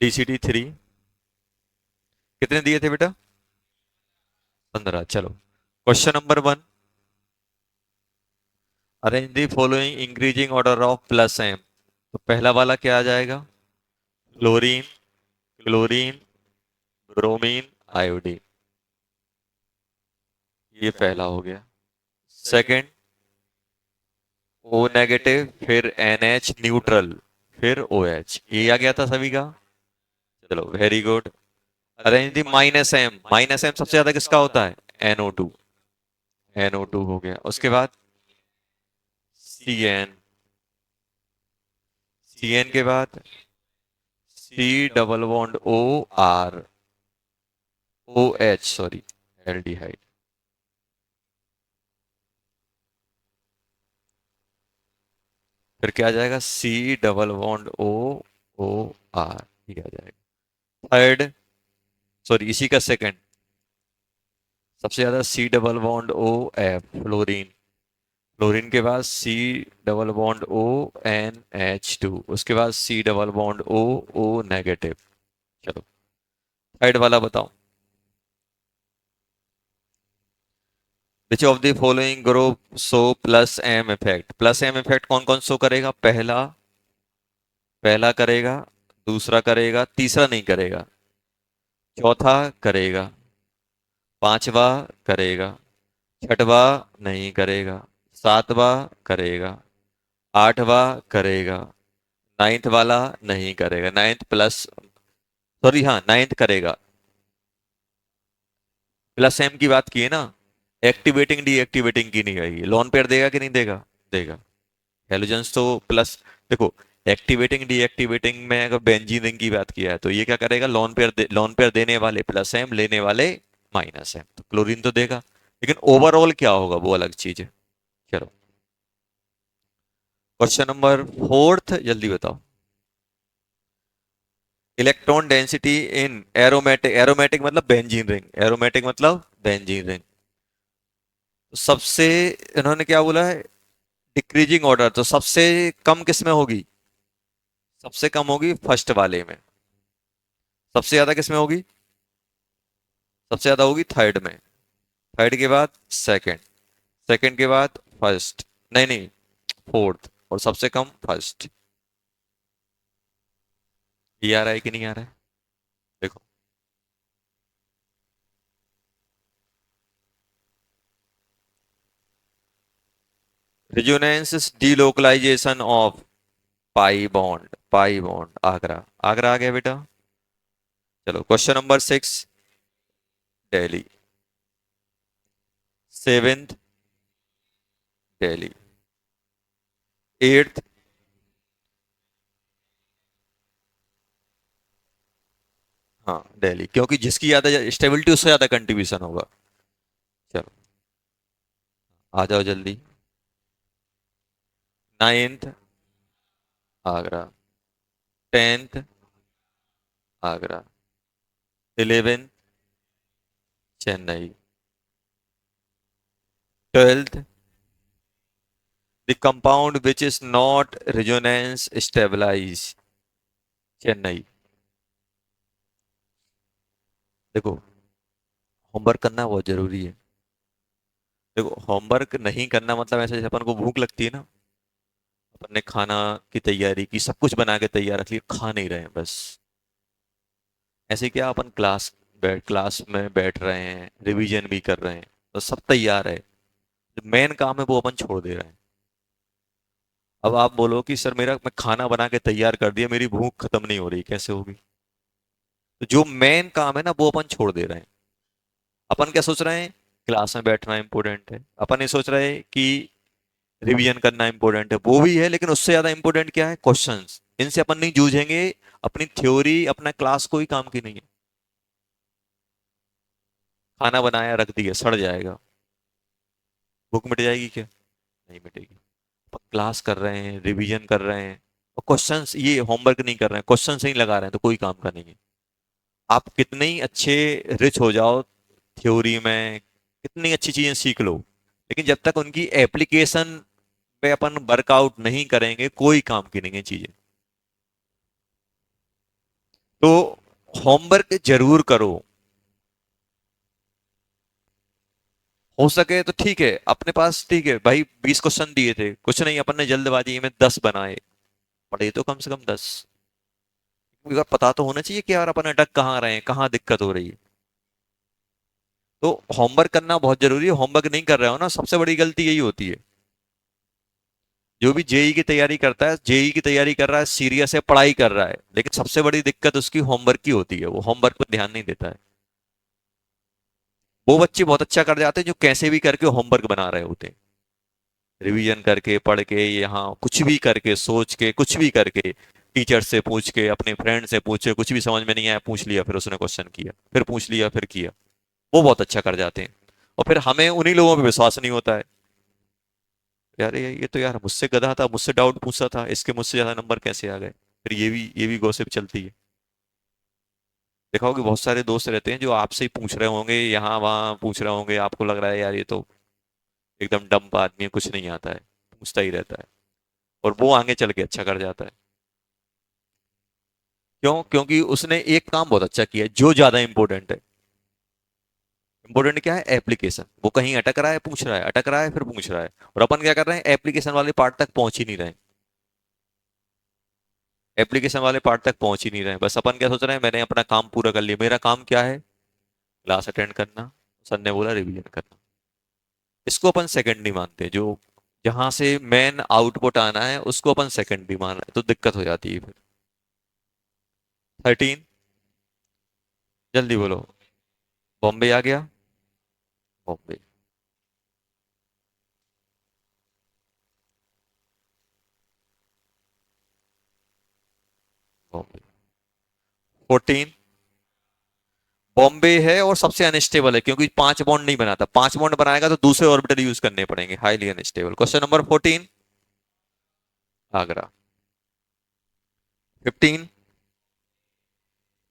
DCT 3 कितने दिए थे बेटा? 15। चलो question number 1, arrange the following increasing order of plus M. तो पहला वाला क्या आ जाएगा? Chlorine, chlorine, bromine, iodine. ये पहला हो गया। सेकंड, O नेगेटिव, फिर NH न्यूट्रल, फिर OH। ये आ गया था सभी का। चलो very good. Arrange the minus M. Minus M सबसे ज्यादा किसका होता है? NO2। NO2 हो गया। उसके बाद CN, CN के बाद C double bond OR, OH sorry, aldehyde. फिर क्या आ जाएगा? C डबल बॉन्ड OOR, ये आ जाएगा। थर्ड, सॉरी इसी का सेकंड, सबसे ज्यादा C double bond OF, fluorine. Fluorine के बाद C डबल बॉन्ड ONH2, उसके बाद C double bond O negative. चलो थर्ड वाला बताओ। Which of the following group show plus M effect? Plus M effect कौन कौन शो करेगा? पहला, पहला करेगा, दूसरा करेगा, तीसरा नहीं करेगा, चौथा करेगा, पांचवा करेगा, छठवा नहीं करेगा, सातवा करेगा, आठवां करेगा, नाइन्थ वाला नहीं करेगा। नाइन्थ प्लस, सॉरी हाँ नाइन्थ करेगा। प्लस एम की बात की है ना, एक्टिवेटिंग डीएक्टिवेटिंग की नहीं करेगी। लोन पेयर देगा कि नहीं देगा? देगा। हेलोजेंस तो प्लस, देखो एक्टिवेटिंग डीएक्टिवेटिंग में अगर बेंजीन रिंग की बात किया है तो ये क्या करेगा? लोन पेयर देने वाले प्लस एम, लेने वाले माइनस एम। तो क्लोरीन तो देगा, लेकिन ओवरऑल क्या होगा वो अलग चीज है। चलो क्वेश्चन नंबर 4, जल्दी बताओ। Electron density in aromatic, aromatic मतलब बेंजीन रिंग, एरोमेटिक मतलब बेंजीन रिंग। सबसे, इन्होंने क्या बोला है? डिक्रीजिंग ऑर्डर, तो सबसे कम किस में होगी? सबसे कम होगी फर्स्ट वाले में। सबसे ज्यादा किस में होगी? सबसे ज्यादा होगी थर्ड में। थर्ड के बाद सेकंड, सेकंड के बाद फर्स्ट, नहीं नहीं, फोर्थ, और सबसे कम फर्स्ट। ये आ रहा है कि नहीं आ रहा है? देखो, resonance delocalization of pi bond, pi bond Agra, Agra आ गया बेटा। चलो question number 6, Delhi. Seventh, Delhi. Eighth, हाँ दिल्ली, क्योंकि जिसकी ज्यादा स्टेबिलिटी उससे ज्यादा कंट्रीब्यूशन होगा। चलो आ जाओ जल्दी। Ninth, Agra. Tenth, Agra. 11th, Chennai. 12th, the compound which is not resonance stabilized, Chennai. देखो होमवर्क करना बहुत जरूरी है। देखो होमवर्क नहीं करना मतलब ऐसे, जैसे अपन को भूख लगती है ना, अपन ने खाना की तैयारी की, सब कुछ बना के तैयार रख लिया, खा नहीं रहे हैं बस। ऐसे क्या, अपन क्लास में बैठ रहे हैं, रिवीजन भी कर रहे हैं, तो सब तैयार है, जो मेन काम है वो अपन छोड़ दे रहे हैं। अब आप बोलो कि सर मेरा, मैं खाना बना के तैयार कर दिया, मेरी भूख खत्म नहीं हो रही, कैसे होगी? तो जो मेन काम है ना वो अपन छोड़ दे रहे हैं। अपन क्या सोच रहे हैं? क्लास में बैठना इंपॉर्टेंट है। अपन ये सोच रहे हैं कि रिवीजन करना इंपॉर्टेंट है, वो भी है, लेकिन उससे ज्यादा इंपॉर्टेंट क्या है? क्वेश्चंस। इनसे अपन नहीं जूझेंगे, अपनी थ्योरी, अपना क्लास कोई काम की नहीं है। खाना बनाया रख दिया, सड़ जाएगा, भूख मिट जाएगी क्या? नहीं मिटेगी। अपन क्लास कर रहे हैं, रिवीजन कर रहे हैं, और क्वेश्चंस, ये होमवर्क नहीं कर रहे हैं, क्वेश्चंस नहीं लगा रहे हैं, तो कोई काम का नहीं है। आप कितने ही अच्छे रिच हो जाओ थ्योरी में, कितनी अच्छी चीजें सीख लो, लेकिन जब तक उनकी एप्लीकेशन पे अपन वर्कआउट नहीं करेंगे, कोई काम की नहीं है चीजें। तो होमवर्क जरूर करो। हो सके तो ठीक है, अपने पास ठीक है भाई, 20 क्वेश्चन दिए थे, कुछ नहीं अपन ने जल्दबाजी में 10 बनाए, पढ़े तो कम से कम 10। क्योंकि पता तो होना चाहिए कि यार अपन अटक कहाँ रहे हैं, कहाँ दिक्कत हो रही है। तो होमवर्क करना बहुत जरूरी है। होमवर्क नहीं कर रहे हो ना, सबसे बड़ी गलती यही होती है। जो भी जेई की तैयारी करता है, जेई की तैयारी कर रहा है, सीरियस है, पढ़ाई कर रहा है, लेकिन सबसे बड़ी दिक्कत उसकी होमवर्क की होती है, वो होमवर्क पर ध्यान नहीं देता है। वो बच्चे बहुत अच्छा कर जाते हैं जो कैसे भी करके होमवर्क बना रहे होते हैं, रिवीजन करके, पढ़ के, यहाँ कुछ भी करके, सोच के, कुछ भी करके, टीचर से पूछ के, अपने फ्रेंड से पूछे, कुछ भी समझ में नहीं आया पूछ लिया, फिर उसने क्वेश्चन किया, फिर पूछ लिया, फिर किया। वो बहुत अच्छा कर जाते हैं। और फिर हमें उन्हीं लोगों पे विश्वास नहीं होता है, यार ये तो यार मुझसे गधा था, मुझसे डाउट पूछता था, इसके मुझसे ज्यादा नंबर कैसे आ गए। फिर ये भी गॉसिप चलती है। देखा होगा कि बहुत सारे दोस्त रहते हैं जो आपसे ही पूछ रहे होंगे, यहाँ वहाँ पूछ रहे होंगे, आपको लग रहा है यार ये तो एकदम डम्प आदमी है, कुछ नहीं आता है, पूछता ही रहता है, और वो आगे चल के अच्छा कर जाता है। क्यों? क्योंकि उसने एक काम बहुत अच्छा किया है, जो ज्यादा इंपॉर्टेंट है। इंपॉर्टेंट क्या है? एप्लीकेशन। वो कहीं अटक रहा है, पूछ रहा है, अटक रहा है, फिर पूछ रहा है, और अपन क्या कर रहे हैं, एप्लीकेशन वाले पार्ट तक पहुंच ही नहीं रहे। एप्लीकेशन वाले पार्ट तक पहुंच ही नहीं रहे, बस अपन क्या सोच रहे हैं, मैंने अपना काम पूरा कर लिया, मेरा काम क्या है, क्लास अटेंड करना, सर ने बोला रिवीजन करना। इसको अपन सेकंड नहीं मानते, जो जहां से मेन आउटपुट आना है उसको अपन सेकंड भी मान रहे हैं, तो दिक्कत हो जाती है फिर। 13। जल्दी बोलो। बॉम्बे आ गया। बॉम्बे। बॉम्बे। 14। बॉम्बे है और सबसे अनस्टेबल है, क्योंकि 5 बॉन्ड नहीं बनाता, 5 बॉन्ड बनाएगा तो दूसरे ऑर्बिटल यूज करने पड़ेंगे, highly unstable. Question number 14। Agra. 15।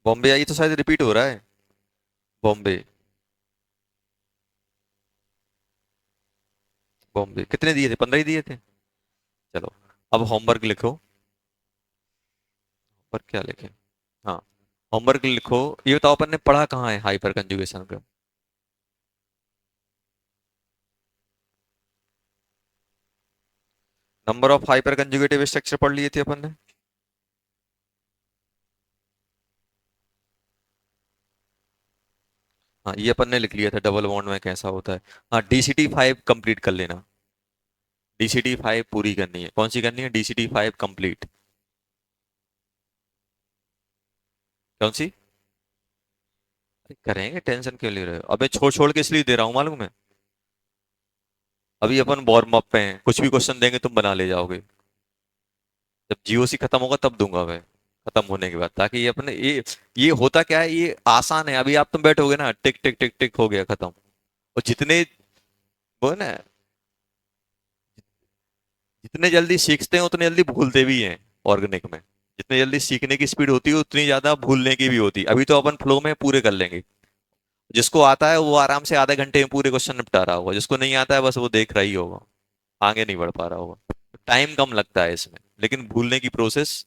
Bombay आई तो शायद रिपीट हो रहा है। बॉम्बे। बॉम्बे कितने दिए थे? 15 ही दिए थे। चलो, अब होमवर्क लिखो। पर क्या लिखे? हाँ, होमवर्क लिखो। ये बताओ अपन ने पढ़ा कहाँ है हाइपर कंजुगेशन का? Number of hyper conjugative structure पढ़ लिए थे अपन ने। हाँ, ये अपन ने लिख लिया था, डबल बॉन्ड में कैसा होता है। हाँ, DCT 5 कंप्लीट कर लेना। DCT 5 पूरी करनी है। कौन सी करनी है? DCT 5 complete. कौन सी? करेंगे, टेंशन क्यों ले रहे हो? अबे छोड़ छोड़ के इसलिए दे रहा हूँ, मालूम है। अभी अपन वार्म अप पे हैं, कुछ भी क्वेश्चन देंगे तुम बना ले जाओगे। जब जीओसी खत्म होगा तब दूंगा मैं, खत्म होने के बाद, ताकि ये अपने ये होता क्या है, ये आसान है। अभी आप तुम बैठोगे ना, टिक टिक टिक टिक हो गया खत्म। और जितने वो है ना, जितने जल्दी सीखते हैं उतने जल्दी भूलते भी हैं। ऑर्गेनिक में जितनी जल्दी सीखने की स्पीड होती है उतनी ज्यादा भूलने की भी होती है। अभी तो अपन फ्लो में पूरे कर लेंगे। जिसको आता है वो आराम से आधे घंटे में पूरे क्वेश्चन निपटा रहा होगा, जिसको नहीं आता है बस वो देख रहा ही होगा, आगे नहीं बढ़ पा रहा होगा। टाइम कम लगता है इसमें, लेकिन भूलने की प्रोसेस,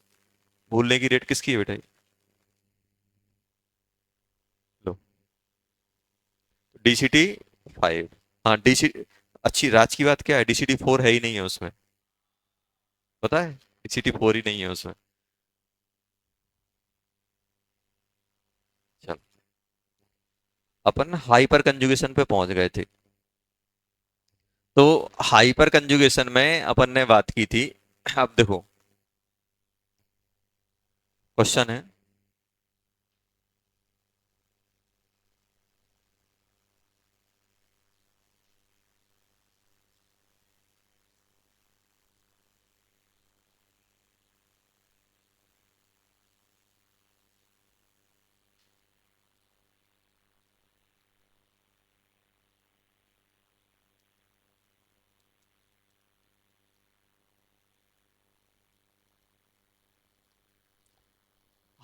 भूलने की रेट किसकी है बेटा? लो, DCT 5। हाँ, डीसी अच्छी राज की बात क्या है, DCT 4 है ही नहीं है उसमें, पता है? DCT 4 ही नहीं है उसमें। चल, अपन हाइपर कंजुगेशन पे पहुंच गए थे। तो हाइपर कंजुगेशन में अपन ने बात की थी। अब देखो, क्वेश्चन है,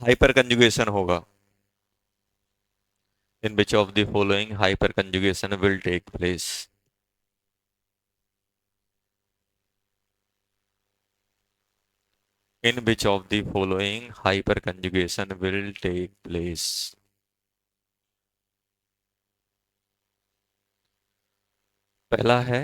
हाइपर कंजुगेशन होगा, in which of the following hyper conjugation will take place? In which of the following hyper conjugation will take place. पहला है,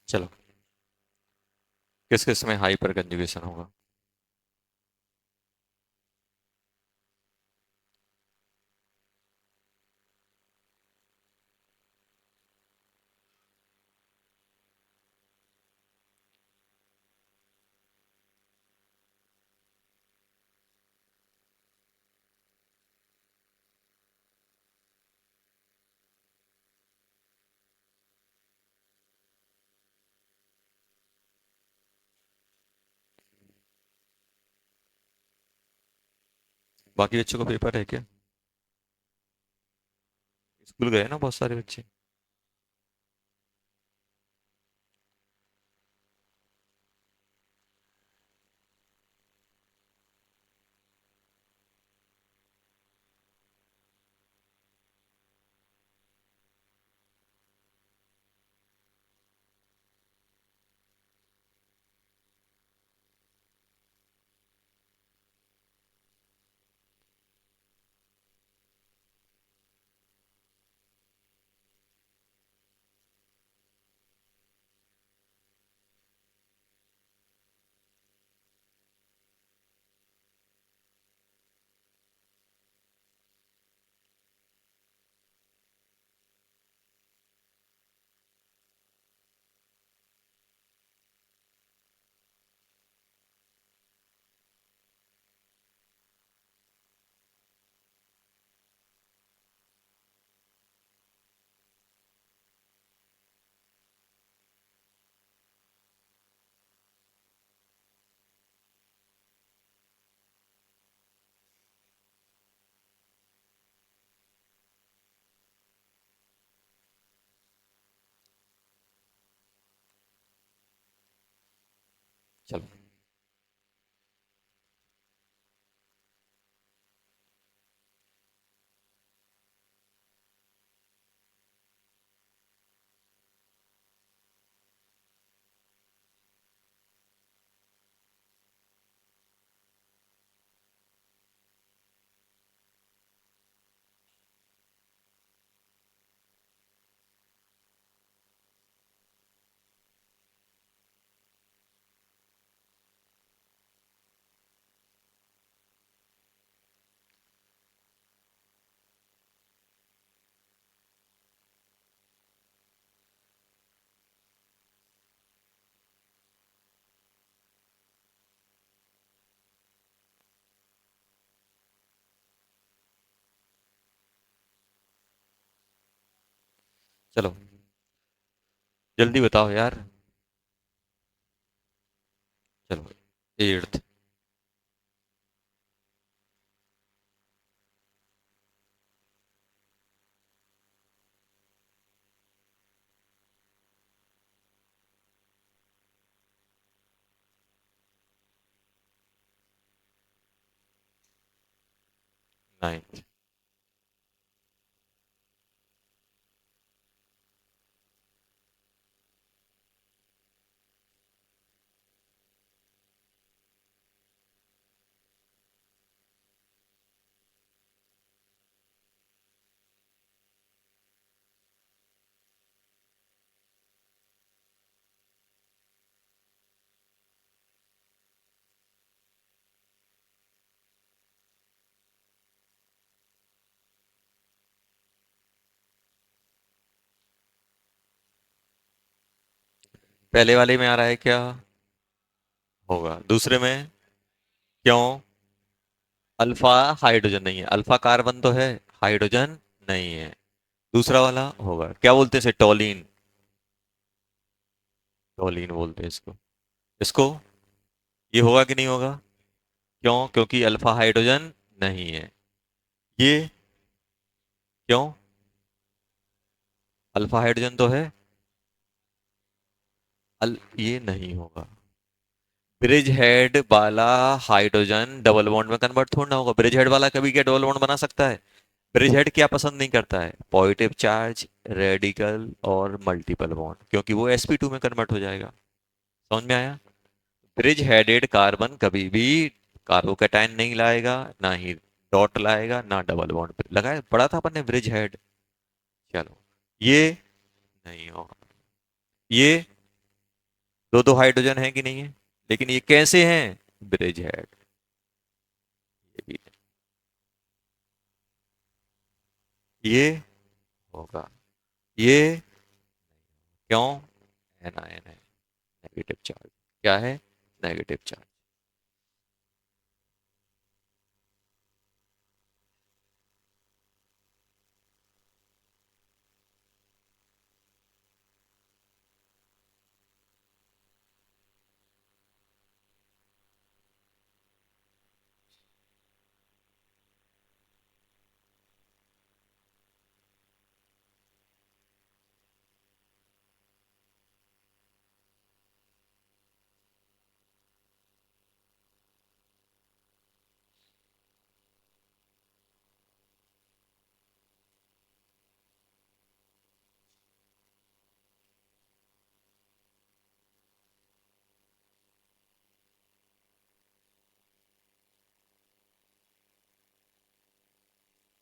चलो, किस किस में हाइपर कंजुगेशन होगा? बाकी बच्चों का पेपर है क्या? स्कूल गए ना बहुत सारे बच्चे। चलो, चलो, जल्दी बताओ यार। चलो, एट्थ। 9th। पहले वाले में आ रहा है क्या? होगा। दूसरे में? क्यों? अल्फा हाइड्रोजन नहीं है, अल्फा कार्बन तो है, हाइड्रोजन नहीं है। दूसरा वाला होगा, क्या बोलते हैं इसे? टोलिन। टोलिन बोलते हैं इसको। इसको? ये होगा कि नहीं होगा? क्यों? क्योंकि अल्फा हाइड्रोजन नहीं है। ये? क्यों? अल्फा हाइड्रोजन तो है। ये नहीं होगा। ब्रिज हेड वाला हाइड्रोजन डबल बॉन्ड में कन्वर्ट थोड़ा ना होगा। ब्रिज हेड वाला कभी क्या डबल बॉन्ड बना सकता है? ब्रिज हेड क्या पसंद नहीं करता है? पॉजिटिव चार्ज, रेडिकल और मल्टीपल बॉन्ड, क्योंकि वो sp2 में कन्वर्ट हो जाएगा। समझ में आया? ब्रिज हेडेड कार्बन कभी भी कार्बोकैटायन नहीं लाएगा, ना ही डॉट लाएगा, ना डबल बॉन्ड लगाए। पढ़ा था अपन ने ब्रिज हेड। चलो, ये नहीं होगा। ये दो दो हाइड्रोजन है कि नहीं है? लेकिन ये कैसे हैं? Bridge head. ये भी है। ये होगा। ये क्यों? एनआयन है, नेगेटिव चार्ज। क्या है? Negative charge.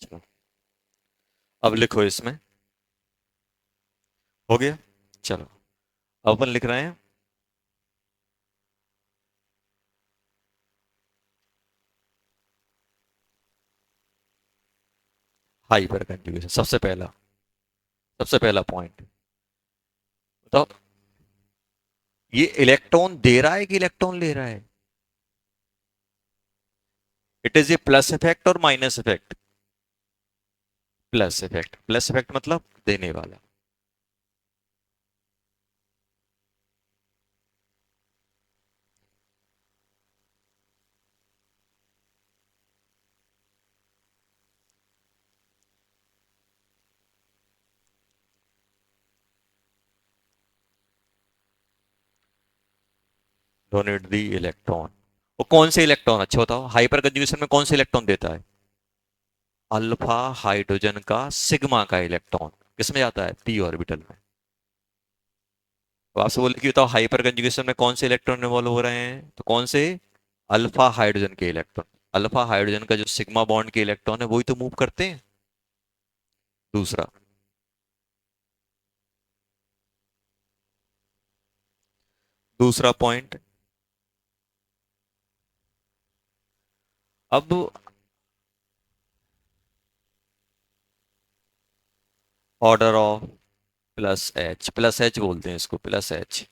चलो, अब लिखो इसमें। हो गया। चलो, अब अपन लिख रहे हैं हाइपर कंजुगेशन। सबसे पहला पॉइंट बताओ, ये इलेक्ट्रॉन दे रहा है कि इलेक्ट्रॉन ले रहा है? It is a plus effect और minus effect? Plus effect. Plus effect मतलब देने वाला। Donate the electron. वो कौन से इलेक्ट्रॉन? अच्छा बताओ, हाइपर कंजुगेशन में कौन से इलेक्ट्रॉन देता है? अल्फा हाइड्रोजन का सिग्मा का इलेक्ट्रॉन किसमें जाता है? पी ऑर्बिटल में। तो आपसे बोले कि बताओ हाइपर कंजुगेशन में कौन से इलेक्ट्रॉन इन्वॉल्व हो रहे हैं, तो कौन से? अल्फा हाइड्रोजन के इलेक्ट्रॉन। अल्फा हाइड्रोजन का जो सिग्मा बॉन्ड के इलेक्ट्रॉन है वही तो मूव करते हैं। दूसरा। दूसरा पॉइंट। अब ऑर्डर ऑफ प्लस एच बोलते हैं इसको, प्लस एच।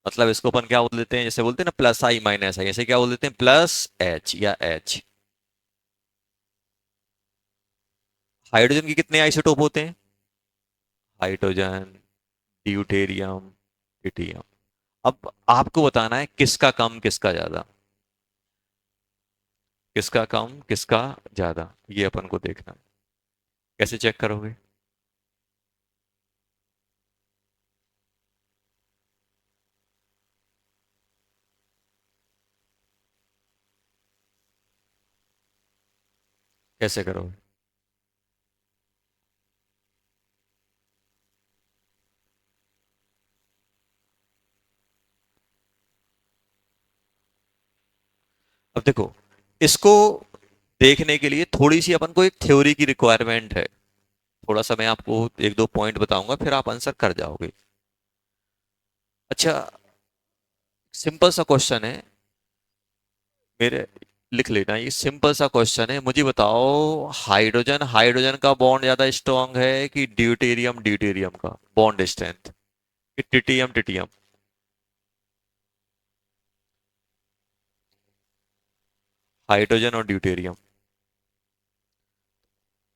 मतलब इसको अपन क्या बोल देते हैं, जैसे बोलते हैं ना प्लस आई माइनस आई, ऐसे क्या बोल देते हैं? प्लस एच या एच। हाइड्रोजन के कितने आइसोटोप होते हैं? Hydrogen, deuterium, tritium. अब आपको बताना है किसका कम किसका ज्यादा, किसका कम किसका ज्यादा, ये अपन को देखना है। कैसे चेक करोगे? कैसे करोगे? अब देखो, इसको देखने के लिए थोड़ी सी अपन को एक थ्योरी की रिक्वायरमेंट है। थोड़ा सा मैं आपको एक दो पॉइंट बताऊंगा, फिर आप आंसर कर जाओगे। अच्छा, सिंपल सा क्वेश्चन है मेरे, लिख लेना। ये सिंपल सा क्वेश्चन है, मुझे बताओ हाइड्रोजन हाइड्रोजन का बॉन्ड ज्यादा स्ट्रांग है कि ड्यूटेरियम ड्यूटेरियम का बॉन्ड स्ट्रेंथ, कि ट्रिटियम ट्रिटियम? हाइड्रोजन और ड्यूटेरियम।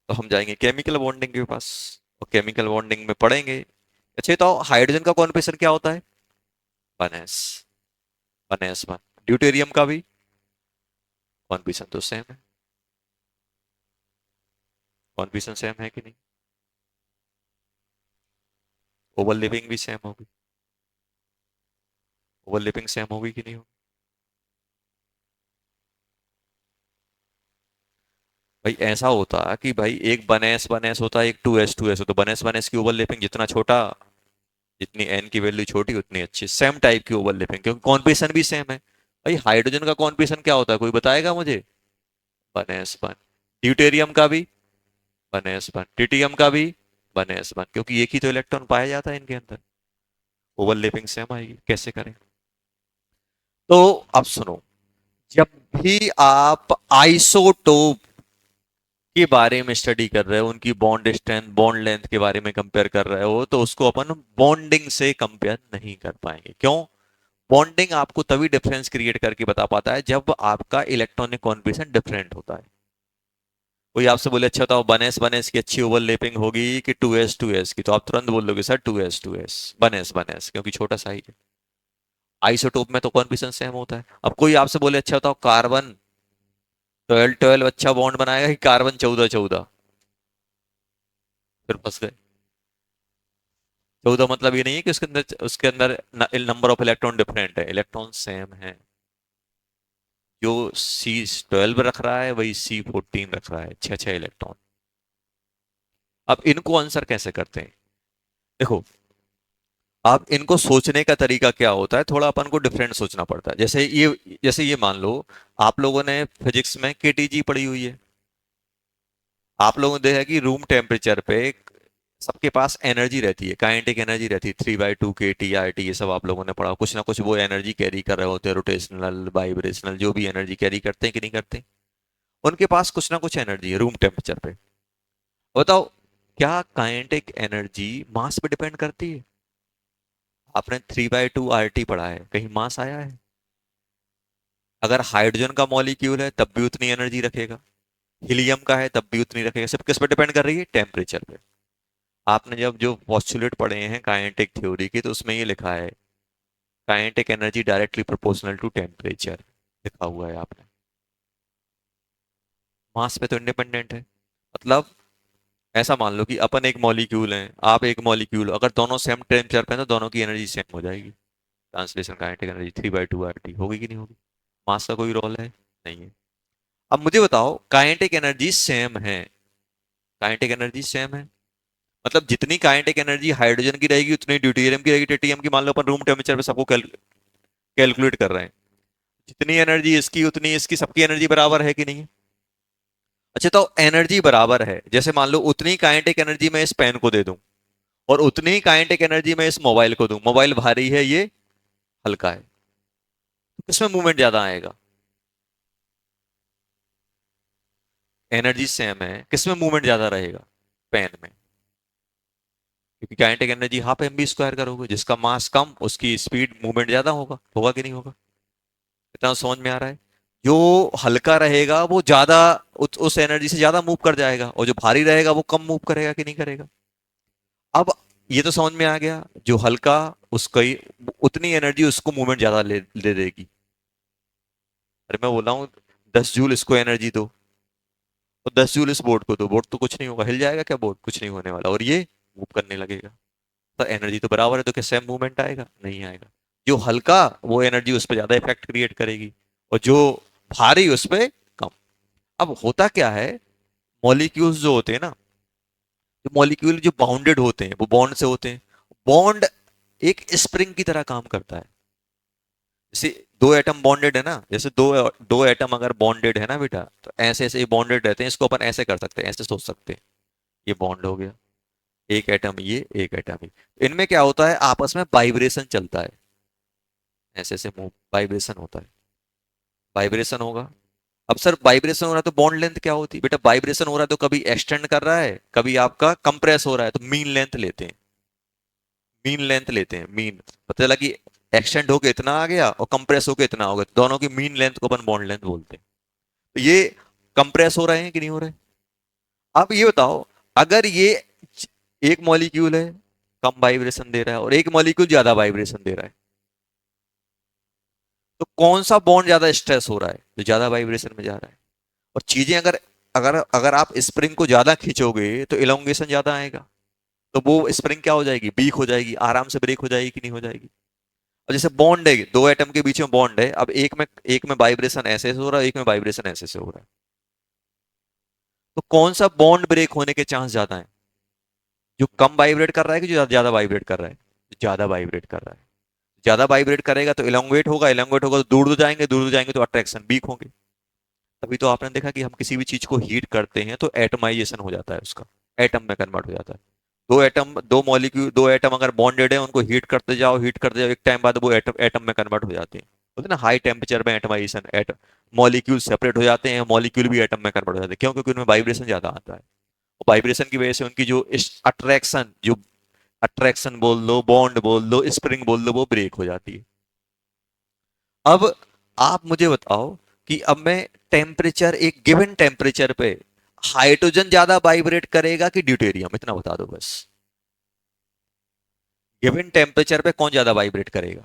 तो हम जाएंगे केमिकल बॉन्डिंग के पास, और केमिकल बॉन्डिंग में पढ़ेंगे। अच्छा तो हाइड्रोजन का कॉन्फिगरेशन क्या होता है? 1s, 1s1। ड्यूटेरियम का भी कॉन्फिगरेशन तो सेम है। कॉन्फिगरेशन सेम है कि नहीं? ओवरलैपिंग भी सेम होगी। ओवरलैपिंग सेम होगी कि नहीं होगी? भाई ऐसा होता है कि भाई एक 1s होता है, एक 2s होता है। 1s की ओवरलैपिंग जितना छोटा, जितनी n की वैल्यू छोटी उतनी अच्छी। सेम टाइप की ओवरलैपिंग, क्योंकि कॉन्फिगरेशन भी सेम है। भाई हाइड्रोजन का कॉन्फिगरेशन क्या होता है, कोई बताएगा मुझे? 1s1। ड्यूटेरियम का भी 1s1, ट्रिटियम का भी 1s1, क्योंकि एक ही तो इलेक्ट्रॉन पाया जाता है इनके अंदर। ओवरलैपिंग सेम आएगी, कैसे करें? तो अब सुनो, जब भी आप आइसोटोप के बारे में स्टडी कर रहे हो, उनकी बॉन्ड स्ट्रेंथ, बॉन्ड लेंथ के बारे में कंपेयर कर रहे हो, तो उसको अपन बॉन्डिंग से कंपेयर नहीं कर पाएंगे। क्यों? बॉन्डिंग आपको तभी डिफरेंस क्रिएट करके बता पाता है जब आपका इलेक्ट्रॉनिक कॉन्फिगरेशन डिफरेंट होता है। कोई आपसे बोले अच्छा बताओ 1s की अच्छी ओवरलैपिंग होगी कि 2s की, तो आप तुरंत बोल दोगे सर 2s 1s क्योंकि छोटा साइज है। आइसोटोप में तो कॉन्फिगरेशन सेम होता है। अब कोई आपसे बोले अच्छा बताओ कार्बन 12 अच्छा बॉन्ड बनाएगा कि कार्बन 14, फिर फंस गए। 14 मतलब ये नहीं है कि उसके अंदर नंबर ऑफ इलेक्ट्रॉन डिफरेंट है, इलेक्ट्रॉन सेम है। जो C12 रख रहा है वही C14 रख रहा है, छह छह इलेक्ट्रॉन। अब इनको आंसर कैसे करते हैं? देखो, अब इनको सोचने का तरीका क्या होता है, थोड़ा अपन को डिफरेंट सोचना पड़ता है। जैसे ये मान लो, आप लोगों ने फिजिक्स में केटीजी पढ़ी हुई है। आप लोगों ने देखा कि रूम टेम्परेचर पे सबके पास एनर्जी रहती है, काइनेटिक एनर्जी रहती है, 3/2 kT RT, ये सब आप लोगों ने पढ़ा। कुछ ना कुछ वो एनर्जी कैरी कर रहे होते हैं, रोटेशनल वाइब्रेशनल जो भी एनर्जी कैरी करते हैं कि नहीं करते। उनके पास कुछ ना कुछ एनर्जी है रूम टेम्परेचर पे। बताओ, क्या काइनेटिक एनर्जी मास पे डिपेंड करती है? आपने 3/2 RT पढ़ा है, कहीं मास आया है? अगर हाइड्रोजन का मॉलिक्यूल है तब भी उतनी एनर्जी रखेगा, हीलियम का है तब भी उतनी रखेगा। सब किस पे डिपेंड कर रही है? टेम्परेचर पे। आपने जब जो पोस्टुलेट पढ़े हैं काइनेटिक थ्योरी की, तो उसमें ये लिखा है kinetic energy directly proportional to temperature, लिखा हुआ है आपने। मास पे तो इंडिपेंडेंट है। मतलब ऐसा मान लो कि अपन एक मॉलिक्यूल हैं, आप एक मॉलिक्यूल, अगर दोनों सेम टेम्परेचर पे हैं तो दोनों की एनर्जी सेम हो जाएगी। ट्रांसलेशन काइनेटिक एनर्जी 3/2 RT होगी कि नहीं होगी? मास का कोई रोल है? नहीं है। अब मुझे बताओ, काइनेटिक एनर्जी सेम है, काइनेटिक एनर्जी सेम है, मतलब जितनी काइनेटिक एनर्जी हाइड्रोजन की रहेगी उतनी ड्यूटेरियम की रहेगी, ट्रिटियम की। मान लो अपन रूम टेम्परेचर पे सबको कैलकुलेट कर रहे हैं, जितनी एनर्जी इसकी उतनी इसकी, सबकी एनर्जी बराबर है कि नहीं है? अच्छा तो एनर्जी बराबर है, जैसे मान लो उतनी काइनेटिक एनर्जी मैं इस पेन को दे दूं, और उतनी ही काइनेटिक एनर्जी मैं इस मोबाइल को दूं। मोबाइल भारी है, ये हल्का है, तो किसमें मूवमेंट ज्यादा आएगा? एनर्जी सेम है, किसमें मूवमेंट ज्यादा रहेगा? पेन में। क्योंकि काइनेटिक एनर्जी हाफ mv² करोगे, जिसका मास कम उसकी स्पीड मूवमेंट ज्यादा होगा। होगा कि नहीं होगा? इतना समझ में आ रहा है? जो हल्का रहेगा वो ज्यादा उस एनर्जी से ज्यादा मूव कर जाएगा, और जो भारी रहेगा वो कम मूव करेगा कि नहीं करेगा? अब ये तो समझ में आ गया, जो हल्का उसका ही उतनी एनर्जी उसको मूवमेंट ज्यादा ले देगी। अरे मैं बोला हूँ 10 जूल इसको एनर्जी दो, और 10 जूल इस बोर्ड को दो, बोर्ड तो कुछ नहीं होगा, हिल जाएगा क्या बोर्ड? कुछ नहीं होने वाला, और ये मूव करने लगेगा। तो एनर्जी तो बराबर है, तो क्या सेम मूवमेंट आएगा? नहीं आएगा। जो हल्का वो एनर्जी उस पर ज्यादा इफेक्ट क्रिएट करेगी, और जो भारी उस पर कम। अब होता क्या है, मॉलिक्यूल्स जो होते हैं ना, जो मॉलिक्यूल जो बाउंडेड होते हैं वो बॉन्ड से होते हैं। बॉन्ड एक स्प्रिंग की तरह काम करता है। जैसे दो एटम बॉन्डेड है ना, जैसे दो दो एटम अगर बॉन्डेड है ना बेटा, तो ऐसे ऐसे बॉन्डेड रहते हैं। इसको अपन ऐसे कर सकते हैं, ऐसे सोच सकते हैं, ये बॉन्ड हो गया, एक एटम ये, एक एटम ये। तो इनमें क्या होता है, आपस में वाइब्रेशन चलता है, ऐसे ऐसे मूव वाइब्रेशन होता है। वाइब्रेशन होगा। अब सर वाइब्रेशन हो रहा है तो बॉन्ड लेंथ क्या होती है? बेटा वाइब्रेशन हो रहा है तो कभी एक्सटेंड कर रहा है, कभी आपका कंप्रेस हो रहा है, तो मीन लेंथ लेते हैं। मीन लेंथ लेते हैं, मीन। पता चला कि एक्सटेंड होके इतना आ गया और कंप्रेस होके इतना हो गया, तो दोनों की मीन लेंथ को अपन बॉन्ड लेंथ बोलते हैं। तो ये कंप्रेस हो रहे हैं कि नहीं हो रहे? अब ये बताओ, अगर ये एक मॉलिक्यूल है कम वाइब्रेशन दे रहा है और एक मॉलिक्यूल ज्यादा वाइब्रेशन दे रहा है, तो कौन सा बॉन्ड ज्यादा स्ट्रेस हो रहा है? जो ज्यादा वाइब्रेशन में जा रहा है। और चीजें अगर अगर अगर आप स्प्रिंग को ज्यादा खींचोगे तो इलोंगेशन ज्यादा आएगा, तो वो स्प्रिंग क्या हो जाएगी? वीक हो जाएगी, आराम से ब्रेक हो जाएगी कि नहीं हो जाएगी? और जैसे बॉन्ड है, दो एटम के बीच में बॉन्ड है, अब एक में वाइब्रेशन ऐसे से हो रहा है, एक में वाइब्रेशन ऐसे से हो रहा है, तो कौन सा बॉन्ड ब्रेक होने के चांस ज्यादा है? जो कम वाइब्रेट कर रहा है कि जो ज्यादा वाइब्रेट कर रहा है? जो ज्यादा वाइब्रेट कर रहा है। ज्यादा वाइब्रेट करेगा तो इलोंगेट होगा, इलोंगेट होगा तो दूर दूर जाएंगे, दूर दूर जाएंगे तो अट्रैक्शन वीक होंगे। तभी तो आपने देखा कि हम किसी भी चीज को हीट करते हैं तो एटमाइजेशन हो जाता है उसका, एटम में कन्वर्ट हो जाता है। दो एटम, दो मॉलिक्यूल, दो एटम अगर बॉन्डेड है, उनको हीट करते जाओ, हीट करते जाओ, एक टाइम बाद वो एटम एटम में कन्वर्ट हो जाते हैं। बोलते हैं ना हाई टेम्परेचर में एटमाइजेशन, एटम मॉलिक्यूल सेपरेट हो जाते हैं, मॉलिक्यूल भी एटम में कन्वर्ट हो जाते हैं। क्यों? क्योंकि उनमें वाइब्रेशन ज्यादा आता है। वाइब्रेशन की वजह से उनकी जो अट्रैक्शन, जो अट्रैक्शन बोल लो, बॉन्ड बोल लो, स्प्रिंग बोल लो, वो ब्रेक हो जाती है। अब आप मुझे बताओ कि अब मैं टेम्परेचर, एक गिवन टेम्परेचर पे हाइड्रोजन ज्यादा वाइब्रेट करेगा कि ड्यूटेरियम? इतना बता दो बस। गिवन टेम्परेचर पे कौन ज्यादा वाइब्रेट करेगा?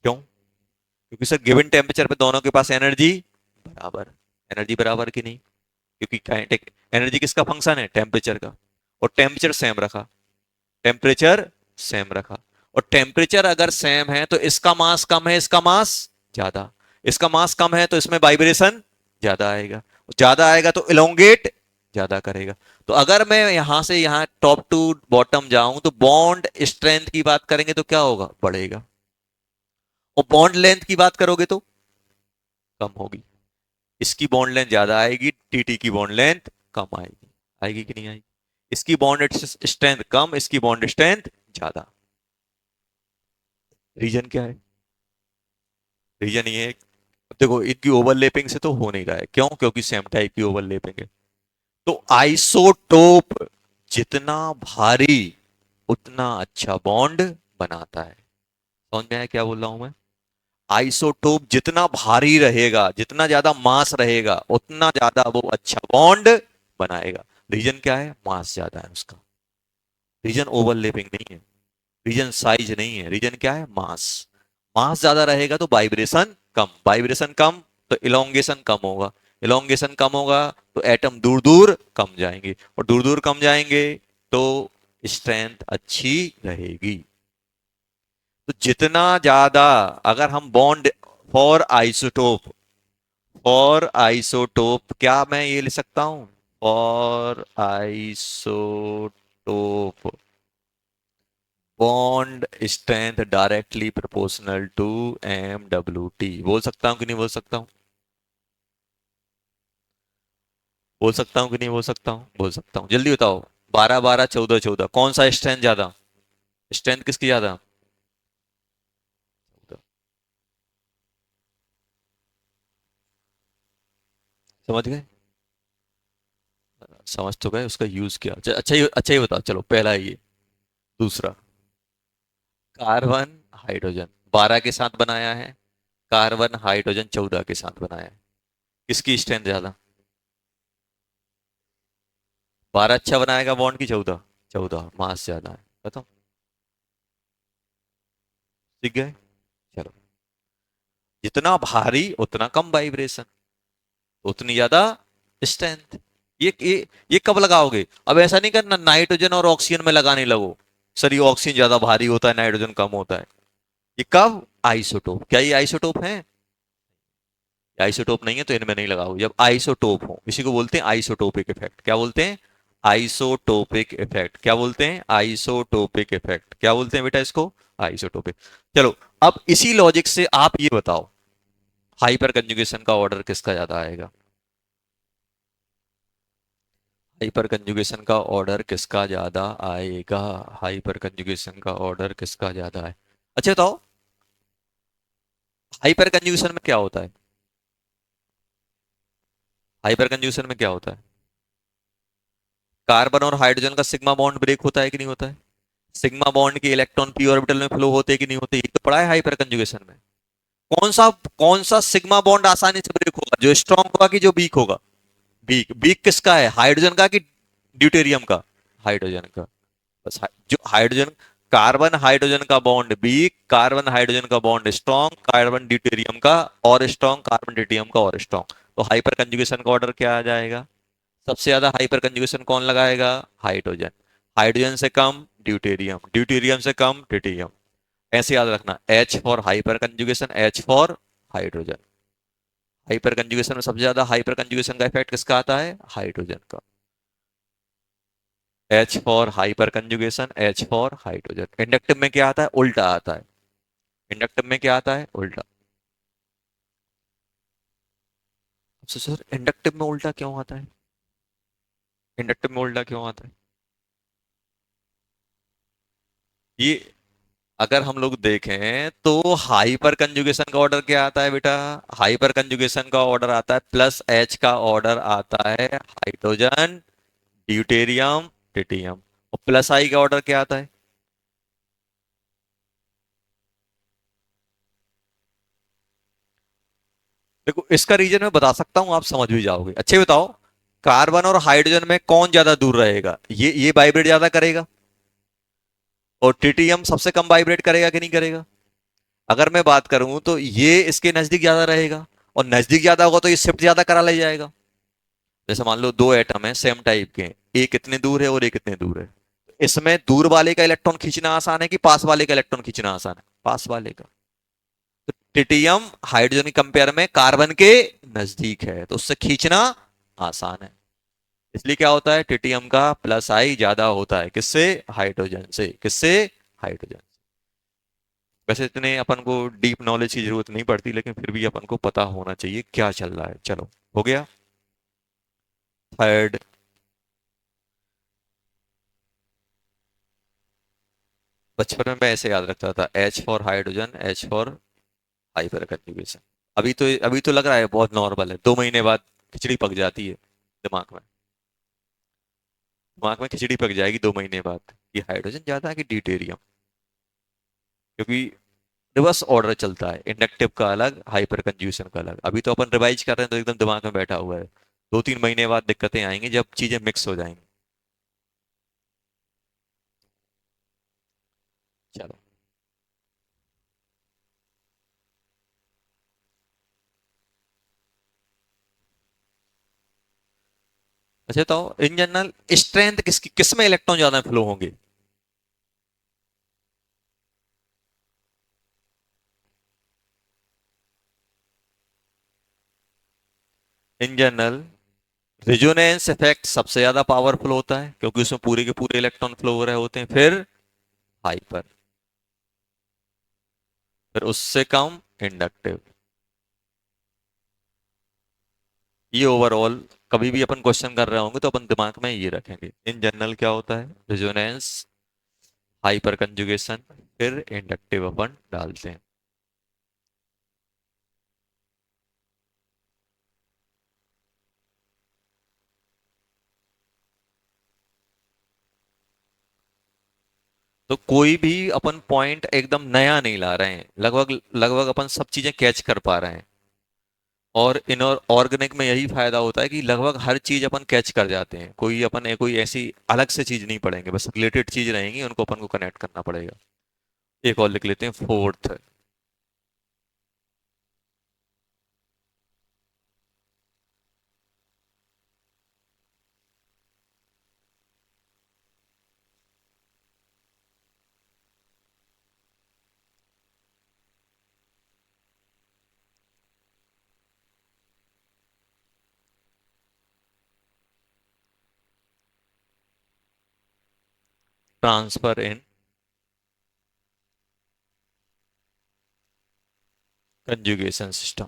क्यों? क्योंकि सर गिवन टेम्परेचर पे दोनों के पास एनर्जी बराबर। एनर्जी बराबर की नहीं, क्योंकि काइनेटिक एनर्जी किसका फंक्शन है? टेम्परेचर का। और टेम्परेचर सेम रखा, टेम्परेचर सेम रखा। और टेम्परेचर अगर सेम है तो इसका मास कम है, इसका मास ज्यादा। इसका मास कम है तो इसमें वाइब्रेशन ज्यादा आएगा, ज्यादा आएगा तो इलोंगेट ज्यादा करेगा। तो अगर मैं यहां से यहां टॉप टू बॉटम जाऊं तो बॉन्ड स्ट्रेंथ की बात करेंगे तो क्या होगा? बढ़ेगा। और बॉन्ड लेंथ की बात करोगे तो कम होगी। इसकी बॉन्ड लेंथ ज्यादा आएगी, टीटी की बॉन्ड लेंथ कम आएगी। आएगी कि नहीं आएगी? इसकी बॉन्ड स्ट्रेंथ कम, इसकी बॉन्ड स्ट्रेंथ ज्यादा। रीजन क्या है? रीजन ये है, अब देखो इनकी ओवरलैपिंग से तो हो नहीं रहा है। क्यों? क्योंकि सेम टाइप की ओवरलैपिंग है। तो आइसोटोप जितना भारी उतना अच्छा बॉन्ड बनाता है। समझ में आया क्या बोल रहा हूं मैं? आइसोटोप जितना भारी रहेगा, जितना ज्यादा मास रहेगा, उतना ज्यादा वो अच्छा बॉन्ड बनाएगा। रीजन क्या है? मास ज्यादा है उसका। रीजन ओवरलैपिंग नहीं है, रीजन साइज नहीं है, रीजन क्या है? मास। मास ज्यादा रहेगा तो वाइब्रेशन कम, वाइब्रेशन कम तो इलोंगेशन कम होगा, इलोंगेशन कम होगा तो एटम दूर दूर कम जाएंगे, और दूर दूर कम जाएंगे तो स्ट्रेंथ अच्छी रहेगी। तो जितना ज्यादा, अगर हम bond for isotope, for isotope क्या मैं ये लिख सकता हूं? For isotope bond strength directly proportional to MWT। बोल सकता हूं कि नहीं बोल सकता हूं? बोल सकता हूं कि नहीं बोल सकता हूं? बोल सकता हूं, जल्दी बताओ। 12 12 14 14 कौन सा स्ट्रेंथ ज्यादा? स्ट्रेंथ किसकी ज्यादा? समझ गए? समझ तो गए, उसका यूज किया। अच्छा ही बताओ, चलो पहला ये। दूसरा, कार्बन हाइड्रोजन 12 के साथ बनाया है, कार्बन हाइड्रोजन 14 के साथ बनाया है, किसकी स्ट्रेंथ ज्यादा? 12 अच्छा बनाएगा बॉन्ड की 14? 14 मास ज्यादा है। बताओ। ठीक है, चलो। जितना भारी उतना कम वाइब्रेशन, उतनी ज्यादा स्ट्रेंथ। ये कब लगाओगे? अब ऐसा नहीं करना नाइट्रोजन और ऑक्सीजन में लगाने लगो, सर ये ऑक्सीजन ज्यादा भारी होता है, नाइट्रोजन कम होता है। ये कब? आइसोटोप। क्या ये आइसोटोप है? आइसोटोप नहीं है तो इनमें नहीं लगाओ। जब आइसोटोप हो, इसी को बोलते हैं आइसोटोपिक इफेक्ट। क्या बोलते हैं? Isotopic effect. क्या बोलते हैं? Isotopic effect. क्या बोलते हैं बेटा इसको? आइसोटोपिक। चलो, अब इसी लॉजिक से आप ये बताओ, हाइपर कंजुगेशन का ऑर्डर किसका ज्यादा आएगा? हाइपर कंजुगेशन का ऑर्डर किसका ज्यादा आएगा? हाइपर कंजुगेशन का ऑर्डर किसका ज्यादा है? अच्छा बताओ, हाइपर कंजुगेशन में क्या होता है? हाइपर कंजुगेशन में क्या होता है? कार्बन और हाइड्रोजन का सिग्मा बॉन्ड ब्रेक होता है कि नहीं होता है? सिग्मा बॉन्ड के इलेक्ट्रॉन पी ऑर्बिटल में फ्लो होते हैं कि नहीं होते? ये तो पढ़ा है हाइपर कंजुगेशन में। कौन सा सिग्मा बॉन्ड आसानी से ब्रेक होगा, जो स्ट्रांग होगा कि जो वीक होगा? वीक। वीक किसका है, हाइड्रोजन का कि ड्यूटेरियम का? हाइड्रोजन का। बस जो हाइड्रोजन, कार्बन हाइड्रोजन का बॉन्ड वीक, कार्बन हाइड्रोजन का बॉन्ड स्ट्रांग, कार्बन ड्यूटेरियम का और स्ट्रांग, कार्बन ड्यूटेरियम का और स्ट्रांग। तो हाइपर कंजुगेशन का ऑर्डर क्या आ जाएगा? सबसे ज्यादा हाइपर कंजुगेशन कौन लगाएगा? हाइड्रोजन। हाइड्रोजन से कम ड्यूटेरियम, ड्यूटेरियम से कम ट्रिटियम। ऐसे याद रखना, H for hyper conjugation, H for hydrogen. Hyper conjugation में सबसे ज्यादा हाइपर कंजुगेशन का इफेक्ट किसका आता है? हाइड्रोजन का। H for hyper conjugation, H for hydrogen. Inductive में क्या आता है? उल्टा आता है। इंडक्टिव में क्या आता है? उल्टा। तो सर इंडक्टिव में उल्टा क्यों आता है? इंडक्टिव में उल्टा क्यों आता है? ये अगर हम लोग देखें तो हाइपर कंजुगेशन का ऑर्डर क्या आता है बेटा? हाइपर कंजुगेशन का ऑर्डर आता है प्लस H का ऑर्डर आता है हाइड्रोजन, ड्यूटेरियम, ट्रिटियम। और प्लस आई का ऑर्डर क्या आता है? देखो इसका रीजन मैं बता सकता हूं, आप समझ भी जाओगे। अच्छे बताओ, कार्बन और हाइड्रोजन में कौन ज्यादा दूर रहेगा? ये वाइब्रेट ज्यादा करेगा, और ट्रिटियम सबसे कम वाइब्रेट करेगा कि नहीं करेगा? अगर मैं बात करूं तो ये इसके नजदीक ज्यादा रहेगा, और नजदीक ज्यादा होगा तो ये शिफ्ट ज्यादा करा ले जाएगा। जैसे मान लो दो एटम है सेम टाइप के, एक कितने दूर है और एक कितने दूर है। इसमें दूर वाले का इलेक्ट्रॉन खींचना आसान है कि पास वाले का इलेक्ट्रॉन खींचना आसान है? पास वाले का। तो ट्रिटियम हाइड्रोजन के कंपेयर में कार्बन के नजदीक है, तो उससे खींचना आसान है। इसलिए क्या होता है, ट्रिटियम का प्लस आई ज्यादा होता है किससे? हाइड्रोजन से। किससे? हाइड्रोजन। वैसे इतने अपन को डीप नॉलेज की जरूरत नहीं पड़ती, लेकिन फिर भी अपन को पता होना चाहिए क्या चल रहा है। चलो, हो गया। थर्ड, बचपन में मैं ऐसे याद रखता था, H for hydrogen, H for hyper conjugation. अभी तो लग रहा है बहुत नॉर्मल है, 2 महीने बाद खिचड़ी पक जाती है दिमाग में। दिमाग में खिचड़ी पक जाएगी 2 महीने बाद कि हाइड्रोजन ज्यादा है कि ड्यूटेरियम। क्योंकि रिवर्स ऑर्डर चलता है, इंडक्टिव का अलग, हाइपर कंज्यूशन का अलग। अभी तो अपन रिवाइज कर रहे हैं तो एकदम दिमाग में बैठा हुआ है। 2-3 महीने बाद दिक्कतें आएंगी जब चीजें मिक्स हो जाएंगी। चलो। अच्छा तो इन जनरल स्ट्रेंथ किसकी, किसमें इलेक्ट्रॉन ज्यादा फ्लो होंगे? इन जनरल रिजोनेंस इफेक्ट सबसे ज्यादा पावरफुल होता है, क्योंकि उसमें पूरे के पूरे इलेक्ट्रॉन फ्लो हो रहे होते हैं। फिर हाइपर, फिर उससे कम इंडक्टिव। ये ओवरऑल कभी भी अपन क्वेश्चन कर रहे होंगे तो अपन दिमाग में ये रखेंगे। इन जनरल क्या होता है, रिजोनेंस, हाइपर कंजुगेशन, फिर इंडक्टिव अपन डालते हैं। तो कोई भी अपन पॉइंट एकदम नया नहीं ला रहे हैं, लगभग लगभग अपन सब चीजें कैच कर पा रहे हैं। और इन ऑर्गेनिक में यही फायदा होता है कि लगभग हर चीज अपन कैच कर जाते हैं, कोई ऐसी अलग से चीज नहीं पढ़ेंगे, बस रिलेटेड चीज रहेंगी, उनको अपन को कनेक्ट करना पड़ेगा। एक और लिख लेते हैं, fourth, transfer in conjugation system.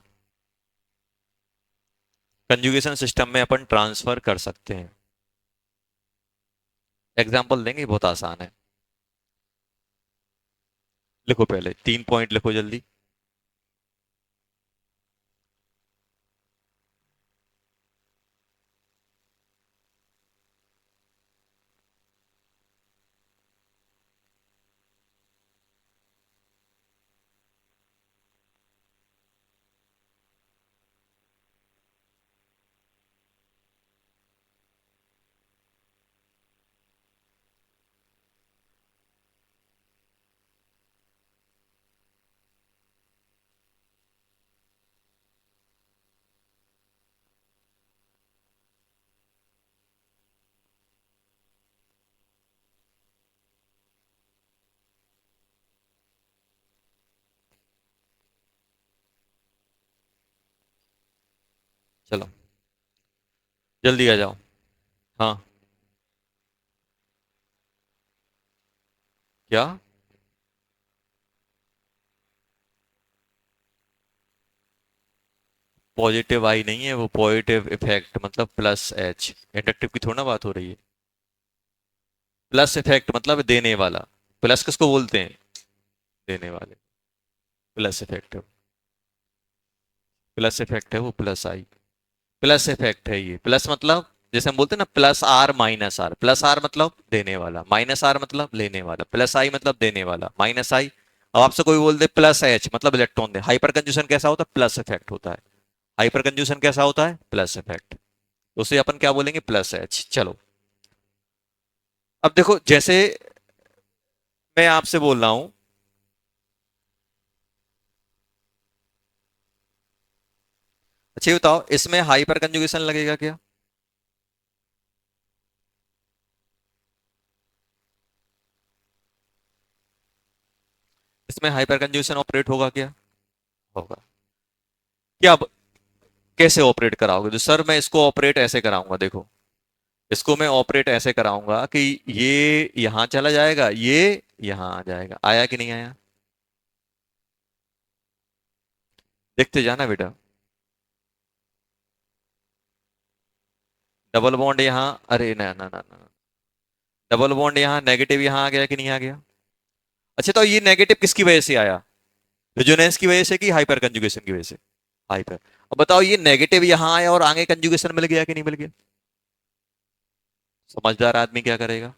Conjugation system में अपन ट्रांसफर कर सकते हैं। एग्जाम्पल देंगे, बहुत आसान है। लिखो, पहले 3 पॉइंट लिखो जल्दी। चलो जल्दी आ जाओ। हाँ। क्या? पॉजिटिव आई नहीं है वो, पॉजिटिव इफेक्ट मतलब प्लस एच, इंडक्टिव की थोड़ा ना बात हो रही है। प्लस इफेक्ट मतलब देने वाला। प्लस किसको बोलते हैं? देने वाले। प्लस इफेक्ट है। प्लस इफेक्ट है वो, प्लस आई। प्लस इफेक्ट है ये। प्लस मतलब जैसे हम बोलते हैं ना, plus R minus R. Plus R मतलब देने वाला, माइनस आर मतलब लेने वाला, प्लस आई मतलब देने वाला, माइनस आई। अब आपसे कोई बोल दे प्लस एच मतलब इलेक्ट्रॉन दे, हाइपर कंजूशन कैसा होता है? प्लस इफेक्ट होता है। हाइपर कंजूशन कैसा होता है? Plus effect. तो उसे अपन क्या बोलेंगे? Plus H. चलो अब देखो, जैसे मैं आपसे बोल रहा हूं, अच्छा ये बताओ इसमें हाइपर कंजुगेशन लगेगा क्या? इसमें हाइपर कंजुगेशन ऑपरेट होगा क्या? होगा। क्या कैसे ऑपरेट कराओगे? तो सर मैं इसको ऑपरेट ऐसे कराऊंगा, देखो इसको मैं ऑपरेट ऐसे कराऊंगा कि ये यहां चला जाएगा, ये यहां आ जाएगा। आया कि नहीं आया? देखते जाना बेटा। डबल बॉन्ड यहां, अरे ना ना ना ना, डबल बॉन्ड यहां, नेगेटिव यहां आ गया कि नहीं आ गया? अच्छा तो ये नेगेटिव किसकी वजह से आया? रेजोनेंस की वजह से कि हाइपर कंजुगेशन की वजह से? हाइपर। अब बताओ ये नेगेटिव यहां आया और आगे कंजुगेशन मिल गया कि नहीं मिल गया? समझदार आदमी क्या करेगा?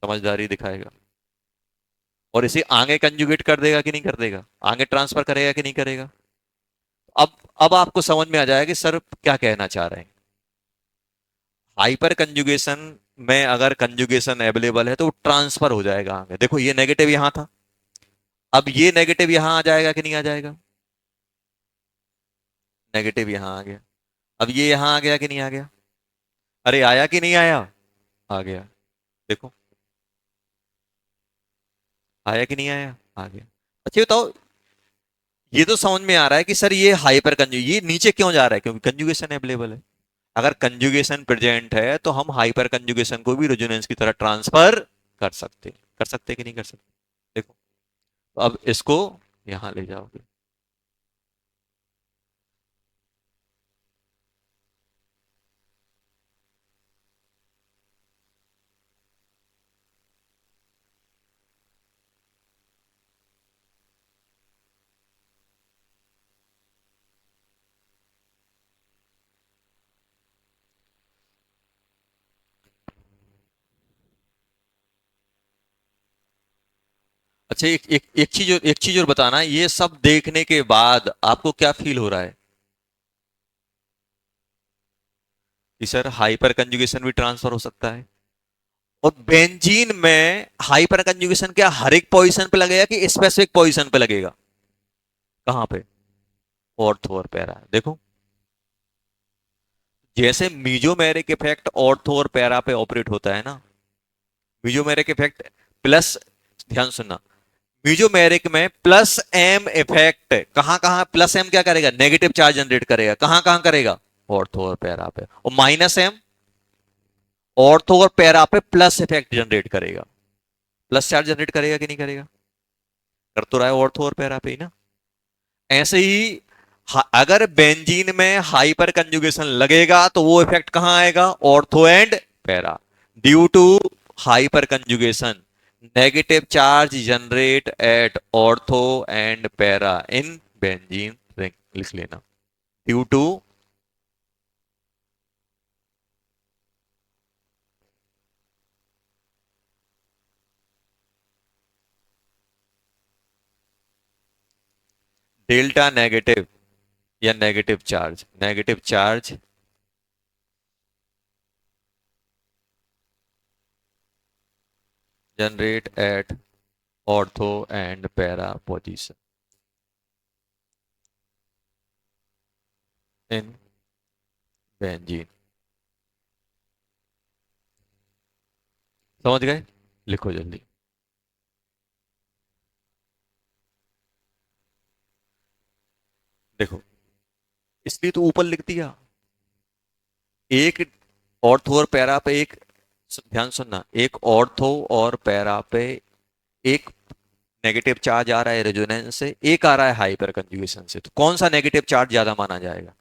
समझदारी दिखाएगा और इसे आगे कंजुगेट कर देगा कि नहीं कर देगा? आगे ट्रांसफर करेगा कि नहीं करेगा? अब आपको समझ में आ जाएगा कि सर क्या कहना चाह रहे हैं। हाइपर कंजुगेशन में अगर कंजुगेशन अवेलेबल है तो वो ट्रांसफर हो जाएगा आगे। देखो ये नेगेटिव यहां था, अब ये नेगेटिव यहां आ जाएगा कि नहीं आ जाएगा? नेगेटिव यहां आ गया, अब ये यहां आ गया कि नहीं आ गया? अरे आया कि नहीं आया? आ गया। देखो आया कि नहीं आया? आ गया। अच्छा ये बताओ, ये तो समझ में आ रहा है कि सर ये हाइपर कंजू ये नीचे क्यों जा रहा है? क्योंकि कंजुगेशन अवेलेबल है। अगर कंजुगेशन प्रेजेंट है तो हम हाइपर कंजुगेशन को भी रेजोनेंस की तरह ट्रांसफर कर सकते कि नहीं कर सकते? देखो तो अब इसको यहां ले जाओगे। अच्छा एक चीज और बताना, ये सब देखने के बाद आपको क्या फील हो रहा है? कि सर हाइपर कंजुगेशन भी ट्रांसफर हो सकता है। और बेंजीन में हाइपर कंजुगेशन क्या हर एक पोजीशन पे लगेगा कि स्पेसिफिक पोजीशन पे लगेगा? कहां पे? ऑर्थो और पैरा। देखो जैसे मीजोमेरिक इफेक्ट ऑर्थो और पैरा पे ऑपरेट होता है ना, मीजोमेरिक इफेक्ट प्लस, ध्यान सुनना, मीजोमेरिक में प्लस एम इफेक्ट कहां कहां, प्लस एम क्या करेगा? नेगेटिव चार्ज जनरेट करेगा। कहां कहां करेगा? ऑर्थो और पैरा पे। और माइनस एम ऑर्थो और पैरा पे प्लस इफेक्ट जनरेट करेगा। प्लस चार्ज जनरेट करेगा कि नहीं करेगा? कर तो रहा है ऑर्थो और पैरा पे ही ना। ऐसे ही अगर बेंजीन में हाइपर कंजुगेशन लगेगा तो वो इफेक्ट कहां आएगा? Ortho and para. Due to hyperconjugation negative charge generate at ortho and para in benzene ring. लिख लेना। ड्यू टू डेल्टा नेगेटिव या negative charge generate at ortho and para position in benzene. समझ गए? लिखो जल्दी। देखो इसलिए तो ऊपर लिख दिया। एक ऑर्थो और पैरा पे एक, ध्यान सुनना, एक ऑर्थो और पैरा पे एक नेगेटिव चार्ज आ रहा है रेजोनेंस से, एक आ रहा है हाइपर कंजुगेशन से। तो कौन सा नेगेटिव चार्ज ज्यादा माना जाएगा?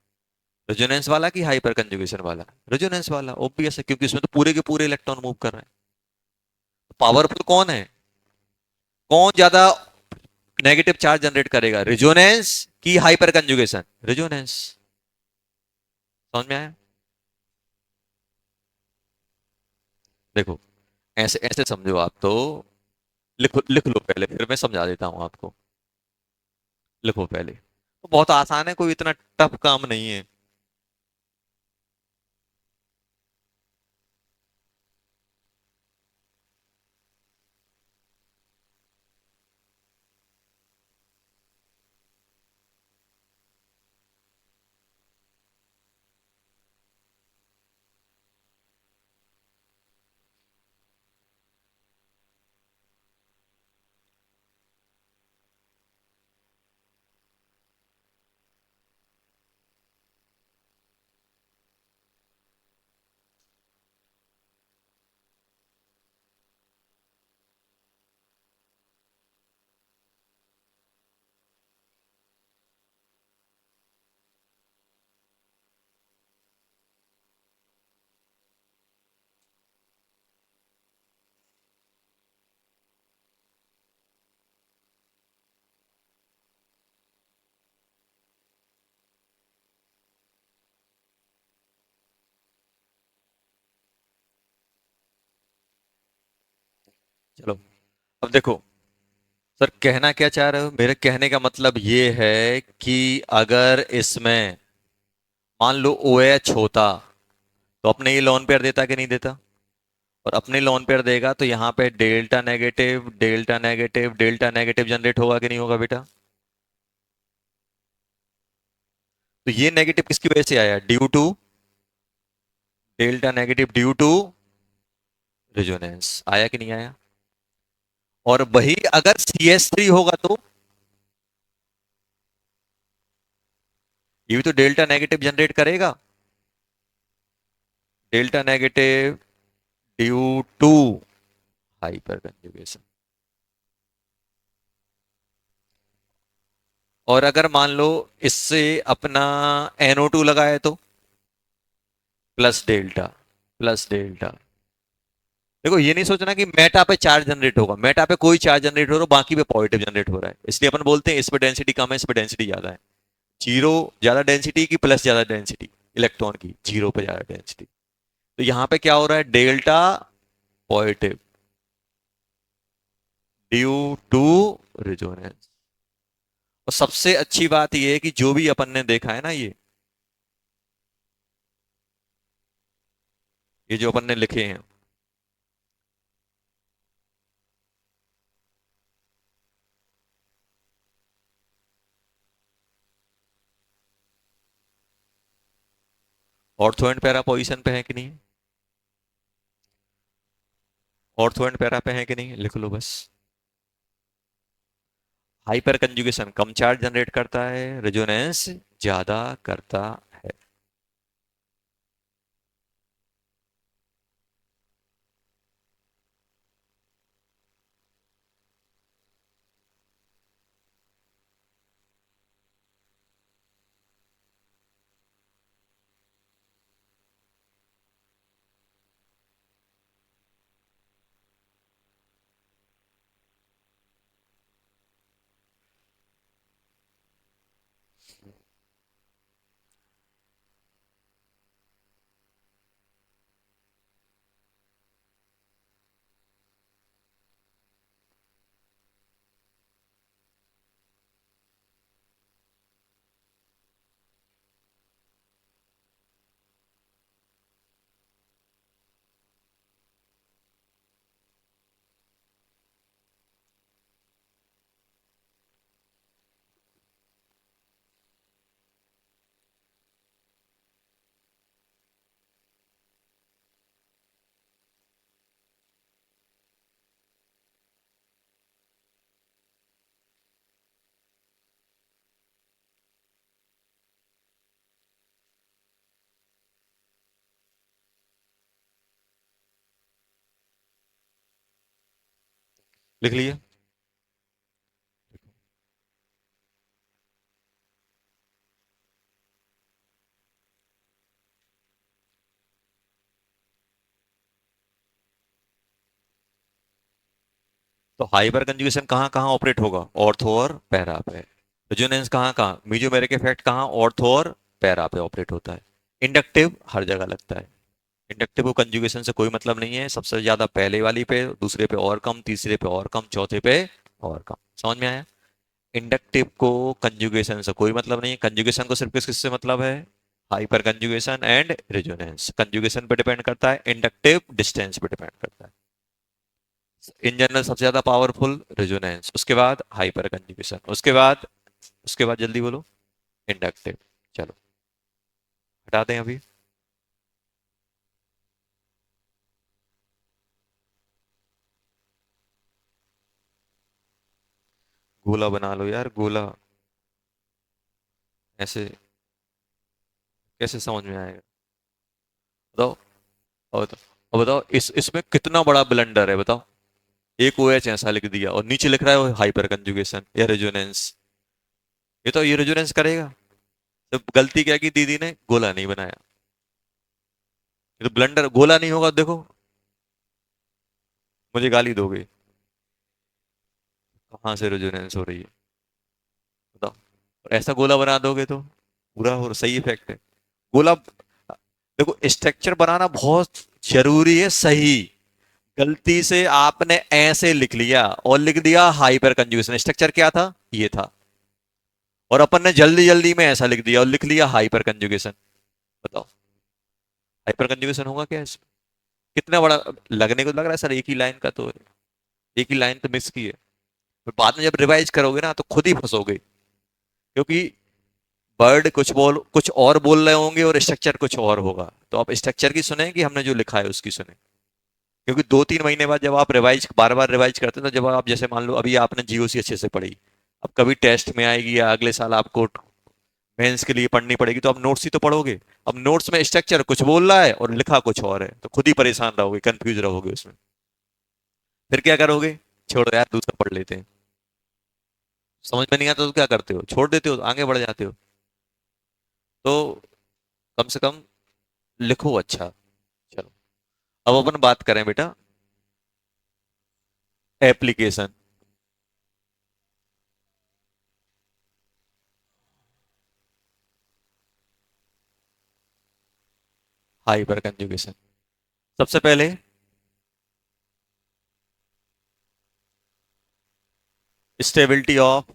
रेजोनेंस वाला कि हाइपर कंजुगेशन वाला? रेजोनेंस वाला, ऑब्वियस है, क्योंकि इसमें तो पूरे के पूरे इलेक्ट्रॉन मूव कर रहे हैं। पावरफुल कौन है? कौन ज्यादा नेगेटिव चार्ज जनरेट करेगा, रेजोनेंस की हाइपर कंजुगेशन? रेजोनेंस। समझ में आया? देखो, ऐसे ऐसे समझो आप तो। लिखो, लिख लो पहले, फिर मैं समझा देता हूं आपको। लिखो पहले, तो बहुत आसान है, कोई इतना टफ काम नहीं है। चलो, अब देखो, सर कहना क्या चाह रहे हो? मेरे कहने का मतलब ये है कि अगर इसमें मान लो ओ एच होता, तो अपने ये लोन पेयर देता कि नहीं देता? और अपने लोन पेयर देगा तो यहाँ पे delta negative delta negative delta negative generate होगा कि नहीं होगा बेटा? तो ये नेगेटिव किसकी वजह से आया? Due to delta negative, due to resonance. आया कि नहीं आया? और वही अगर सी एस थ्री होगा तो ये भी तो डेल्टा नेगेटिव जनरेट करेगा। Delta negative due to hyperconjugation. और अगर मान लो इससे अपना NO2 लगाए तो प्लस डेल्टा, प्लस डेल्टा। देखो, ये नहीं सोचना कि मेटा पे चार्ज जनरेट होगा, मेटा पे कोई चार्ज जनरेट हो रहा, बाकी पे पॉजिटिव जनरेट हो रहा है, इसलिए अपन बोलते हैं इस पे डेंसिटी कम है, इस पे डेंसिटी ज्यादा है। जीरो ज्यादा डेंसिटी की, प्लस ज्यादा डेंसिटी इलेक्ट्रॉन की, जीरो पे ज्यादा डेंसिटी। तो यहाँ पे क्या हो रहा है? Delta positive due to resonance. और सबसे अच्छी बात यह है कि जो भी अपन ने देखा है ना, ये जो अपन ने लिखे हैं, ऑर्थो एंड पैरा पोजीशन पे है कि नहीं? ऑर्थो एंड पैरा पे है कि नहीं, लिख लो बस। हाइपर कंजुगेशन कम चार्ज जनरेट करता है, रेजोनेंस ज्यादा करता है। लिख लिए। तो हाइपर कंजुगेशन कहाँ कहाँ ऑपरेट होगा? ऑर्थो और पैरा पे। रेजोनेंस कहाँ कहाँ? मीजोमेरिक इफेक्ट कहाँ? ऑर्थो और पैरा पे ऑपरेट होता है। इंडक्टिव हर जगह लगता है। इंडक्टिव को कंजुगेशन से कोई मतलब नहीं है, सबसे ज्यादा पहले वाली पे, दूसरे पे और कम, तीसरे पे और कम, चौथे पे और कम। समझ में आया? इंडक्टिव को कंजुगेशन से कोई मतलब नहीं है। कंजुगेशन को सिर्फ किस किस से मतलब है? Hyper conjugation and resonance. Conjugation पे डिपेंड करता है, इंडक्टिव डिस्टेंस पे डिपेंड करता है। इन जनरल सबसे ज्यादा पावरफुल रेजोनेंस, उसके बाद हाइपर कंजुगेशन, उसके बाद जल्दी बोलो, इंडक्टिव। चलो हटा दें अभी। गोला बना लो यार, गोला। ऐसे कैसे समझ में आएगा? बताओ। और बताओ, इसमें कितना बड़ा ब्लंडर है बताओ। एक ओ एच ऐसा लिख दिया और नीचे लिख रहा है हाइपर कंजुगेशन या रेजोनेंस। ये रेजोनेंस करेगा? तो गलती क्या की दीदी ने? गोला नहीं बनाया। ये तो ब्लंडर, गोला नहीं होगा देखो। मुझे गाली दोगे? कहाँ से रेजोनेंस हो रही है? बताओ। और ऐसा गोला बना दोगे तो पूरा हो सही इफेक्ट है। गोला, देखो स्ट्रक्चर बनाना बहुत जरूरी है, सही। गलती से आपने ऐसे लिख लिया और लिख दिया हाइपर कंजुगेशन। स्ट्रक्चर क्या था? ये था। और अपन ने जल्दी जल्दी में ऐसा लिख दिया और लिख लिया हाइपर कंजुगेशन। बताओ, हाइपर कंजुगेशन होगा क्या इसमें? कितना बड़ा लगने को लग रहा है सर, एक ही लाइन का तो, एक ही लाइन तो मिक्स की है। पर बाद में जब रिवाइज करोगे ना तो खुद ही फंसोगे, क्योंकि वर्ड कुछ और बोल रहे होंगे और स्ट्रक्चर कुछ और होगा। तो आप स्ट्रक्चर की सुने कि हमने जो लिखा है उसकी सुने? क्योंकि 2-3 महीने बाद जब आप रिवाइज, बार बार रिवाइज करते हैं, तो जब आप जैसे मान लो अभी आपने जीओसी अच्छे से पढ़ी, अब कभी टेस्ट में आएगी या अगले साल आपको मेंस के लिए पढ़नी पड़ेगी, तो आप नोट्स ही तो पढ़ोगे। अब नोट्स में स्ट्रक्चर कुछ बोल रहा है और लिखा कुछ और है, तो खुद ही परेशान रहोगे, कंफ्यूज रहोगे उसमें। फिर क्या करोगे? छोड़ो यार, दूसरा पढ़ लेते हैं। समझ में नहीं आता तो क्या करते हो? छोड़ देते हो, आगे बढ़ जाते हो। तो कम से कम लिखो अच्छा। चलो, अब अपन बात करें बेटा एप्लीकेशन। हाइपर कंजुगेशन, सबसे पहले stability of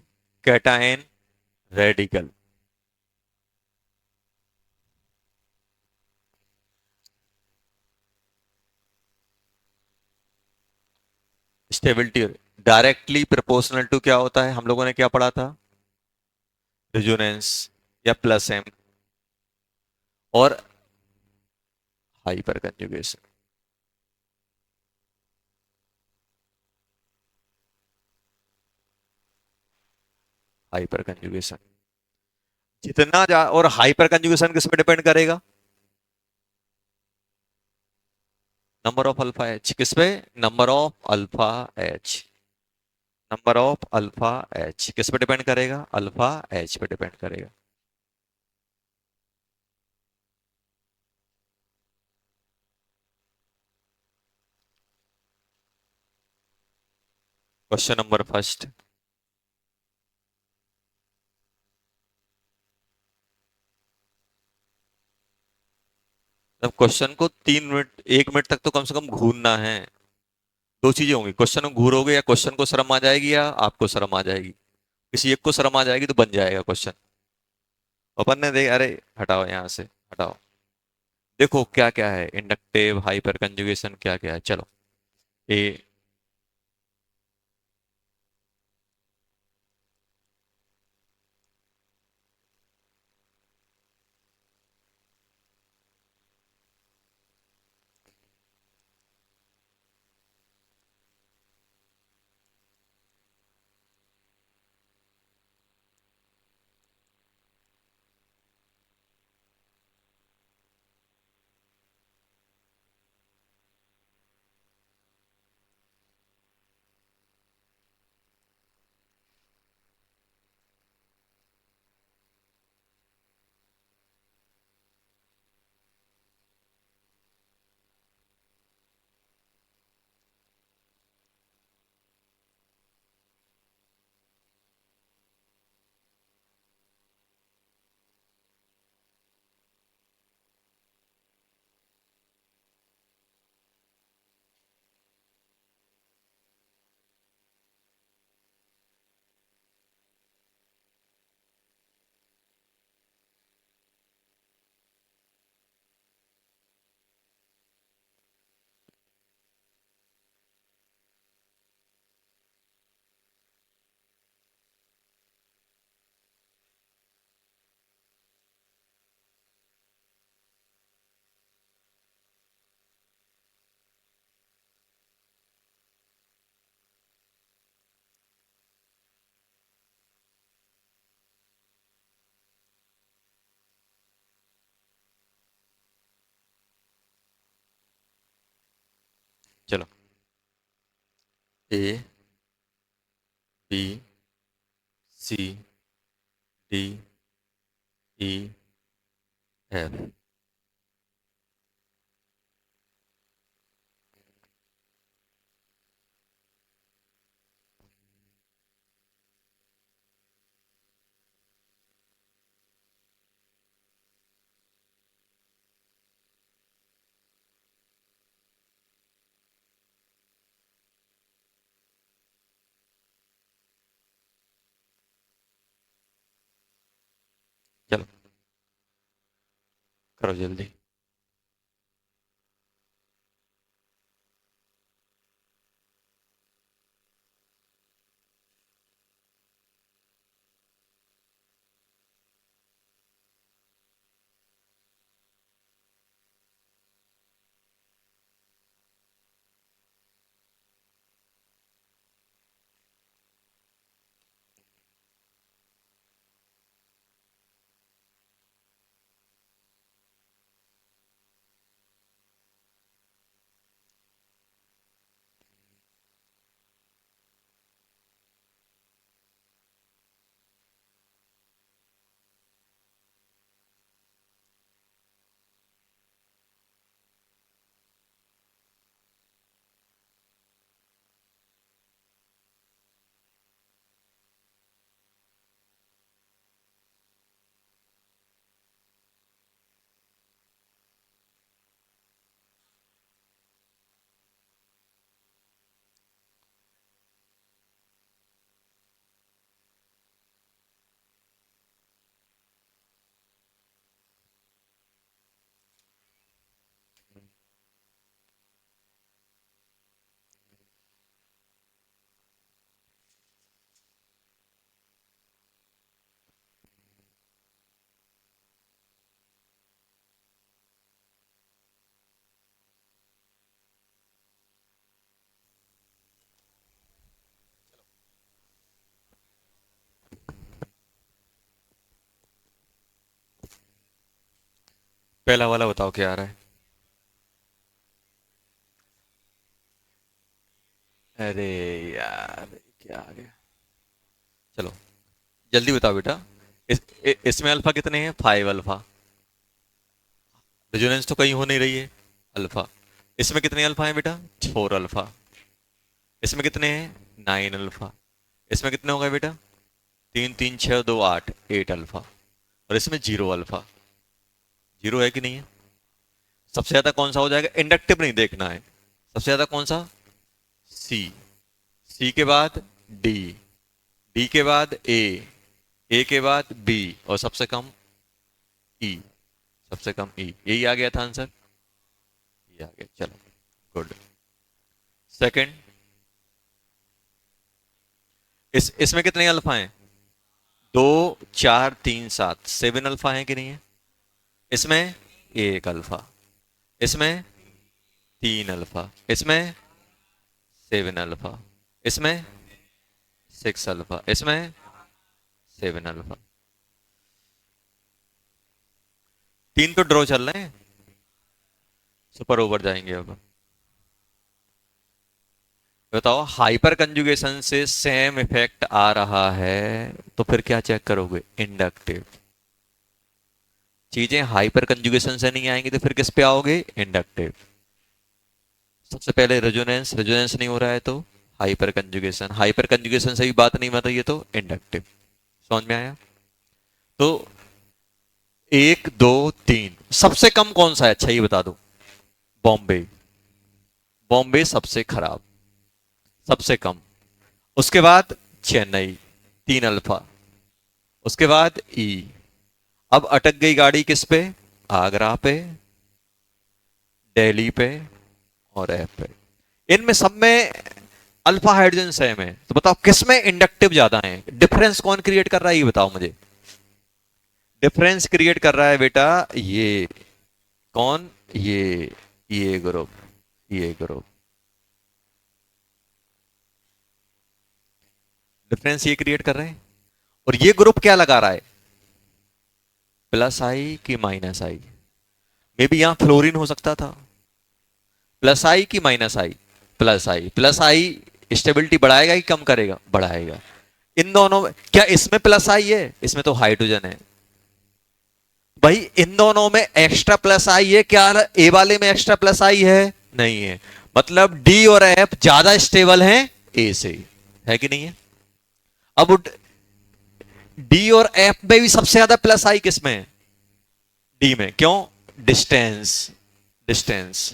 cation radical. Stability directly proportional to क्या होता है? हम लोगों ने क्या पढ़ा था? रेजोनेंस या प्लस एम और हाइपर कंजुगेशन। हाइपर कंजुगेशन और हाइपर कंजुगेशन किस पे डिपेंड करेगा? Number of alpha H. किस पे? Number of alpha H. Number of alpha H किस पे डिपेंड करेगा? अल्फा एच पे डिपेंड करेगा। Question number first. अब क्वेश्चन को 3 मिनट, 1 मिनट तक तो कम से कम घूरना है। दो चीजें होंगी, क्वेश्चन को घूरोगे या क्वेश्चन को शर्म आ जाएगी या आपको शर्म आ जाएगी। किसी एक को शर्म आ जाएगी तो बन जाएगा क्वेश्चन। अपन ने देख, अरे हटाओ यहाँ से, हटाओ। देखो क्या क्या है, इंडक्टिव, हाइपर कंजुगेशन, क्या क्या है, चलो। ए, चलो, ए, बी, सी, डी, ई, एफ। चलो, करो जल्दी। पहला वाला बताओ क्या आ रहा है। अरे यार, क्या आ गया। चलो, जल्दी बताओ बेटा। इसमें अल्फा कितने हैं? 5 अल्फा। रेजोनेंस तो कहीं हो नहीं रही है। अल्फा। इसमें कितने अल्फा हैं बेटा? 4 अल्फा। इसमें कितने हैं? 9 अल्फा। इसमें कितने हो गए बेटा? 3 3 6 2 8, 8 अल्फा। और इसमें 0 अल्फा। जीरो है कि नहीं है? सबसे ज्यादा कौन सा हो जाएगा? इंडक्टिव नहीं देखना है। सबसे ज्यादा कौन सा? सी। सी के बाद डी। डी के बाद ए के बाद बी, और सबसे कम ई। सबसे कम ई। यही आ गया था आंसर। ये आ गया, चलो, गुड। सेकंड, इसमें कितने अल्फा हैं? 2 4 3 7, 7 अल्फा है कि नहीं है? इसमें 1 अल्फा। इसमें 3 अल्फा। इसमें 7 अल्फा। इसमें 6 अल्फा। इसमें 7 अल्फा। तीन तो ड्रॉ चल रहे हैं, सुपर ओवर जाएंगे अब। बताओ, हाइपर कंजुगेशन से सेम इफेक्ट आ रहा है तो फिर क्या चेक करोगे? इंडक्टिव। चीजें हाइपर कंजुगेशन से नहीं आएंगी तो फिर किस पे आओगे? इंडक्टिव। सबसे पहले रेजोनेंस, रेजोनेंस नहीं हो रहा है तो हाइपर कंजुगेशन, हाइपर कंजुगेशन से भी बात नहीं बन रही है तो इंडक्टिव। समझ में आया? तो 1 2 3, सबसे कम कौन सा है? अच्छा ये बता दो। बॉम्बे। बॉम्बे सबसे खराब, सबसे कम। उसके बाद चेन्नई, 3 अल्फा। उसके बाद ई। अब अटक गई गाड़ी किस पे? आगरा पे, दिल्ली पे, और एफ पे। इनमें सब में अल्फा हाइड्रोजन सेम है, तो बताओ किस में इंडक्टिव ज्यादा है? डिफरेंस कौन क्रिएट कर रहा है ये बताओ मुझे। डिफरेंस क्रिएट कर रहा है बेटा ये। कौन? ये ग्रुप, ये ग्रुप। डिफरेंस ये क्रिएट कर रहे हैं। और ये ग्रुप क्या लगा रहा है? प्लस आई कि माइनस आई? मे बी यहां फ्लोरीन हो सकता था। प्लस आई कि माइनस आई? प्लस आई स्टेबिलिटी बढ़ाएगा कि कम करेगा? बढ़ाएगा। इन दोनों में क्या इसमें प्लस आई है? इसमें तो हाइड्रोजन है भाई। इन दोनों में एक्स्ट्रा प्लस आई है क्या? ए वाले में एक्स्ट्रा प्लस आई है? नहीं है। मतलब डी और एफ ज्यादा स्टेबल हैं ए से, है कि नहीं है? अब डी और एफ में भी सबसे ज्यादा प्लस आई किसमें है? डी में। क्यों? Distance, distance.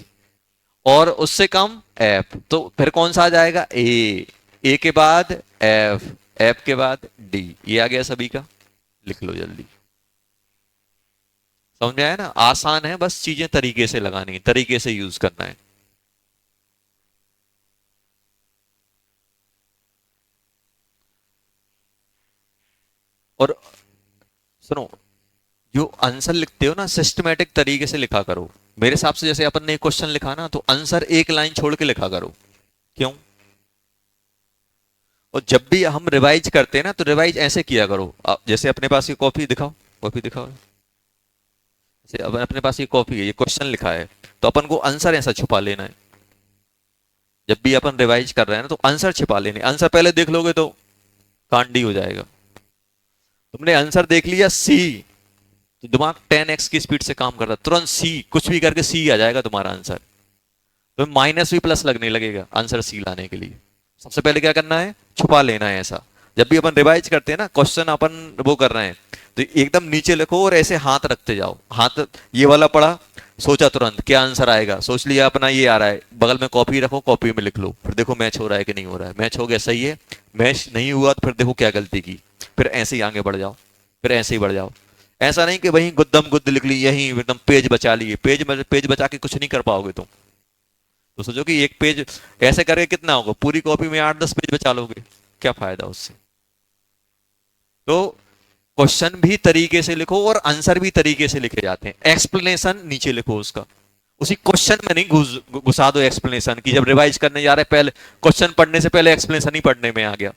और उससे कम एफ, तो फिर कौन सा आ जाएगा? ए के बाद एफ, एफ के बाद डी। ये आ गया सभी का, लिख लो जल्दी। समझ में आया ना? आसान है, बस चीजें तरीके से लगानी, तरीके से यूज करना है। और सुनो, जो आंसर लिखते हो ना सिस्टमेटिक तरीके से लिखा करो। मेरे हिसाब से जैसे अपन ने क्वेश्चन लिखा ना, तो आंसर एक लाइन छोड़ के लिखा करो। क्यों? और जब भी हम रिवाइज करते हैं ना, तो रिवाइज ऐसे किया करो। जैसे अपने पास ये कॉपी दिखाओ, कॉपी दिखाओ। जैसे अब अपने पास ये कॉपी है, ये क्वेश्चन लिखा है, तो अपन को आंसर ऐसा छुपा लेना है। जब भी अपन रिवाइज कर रहे हैं ना, तो आंसर छिपा लेने। आंसर पहले देख लोगे तो कांडी हो जाएगा। तुमने आंसर देख लिया सी, तो दिमाग 10x की स्पीड से काम करता है, तुरंत सी, कुछ भी करके सी आ जाएगा तुम्हारा आंसर। तो माइनस भी प्लस लगने लगेगा आंसर सी लाने के लिए। सबसे पहले क्या करना है? छुपा लेना है ऐसा। जब भी अपन रिवाइज करते हैं ना, क्वेश्चन अपन वो कर रहे हैं, तो एकदम नीचे लिखो और ऐसे हाथ रखते जाओ। हाथ ये वाला पड़ा, सोचा तुरंत क्या आंसर आएगा, सोच लिया अपना ये आ रहा है, बगल में कॉपी रखो, कॉपी में लिख लो। फिर देखो मैच हो रहा है कि नहीं हो रहा है। मैच हो गया, सही है। मैच नहीं हुआ तो फिर देखो क्या गलती की। फिर ऐसे ही आगे बढ़ जाओ, फिर ऐसे ही बढ़ जाओ। ऐसा नहीं कि वहीं गुद्दम गुद्द लिख ली, यहीं एकदम पेज बचा लिए। पेज बचा के कुछ नहीं कर पाओगे तुम। तो सोचो कि एक पेज ऐसे करके कितना होगा? पूरी कॉपी में 8-10 पेज बचा लोगे, क्या फायदा उससे? तो क्वेश्चन भी तरीके से लिखो और आंसर भी तरीके से लिखे जाते हैं। एक्सप्लेनेशन नीचे लिखो उसका, उसी क्वेश्चन में नहीं घुसा दो एक्सप्लेनेशन की। जब रिवाइज करने जा रहे पहले क्वेश्चन पढ़ने से पहले एक्सप्लेनेशन ही पढ़ने में आ गया।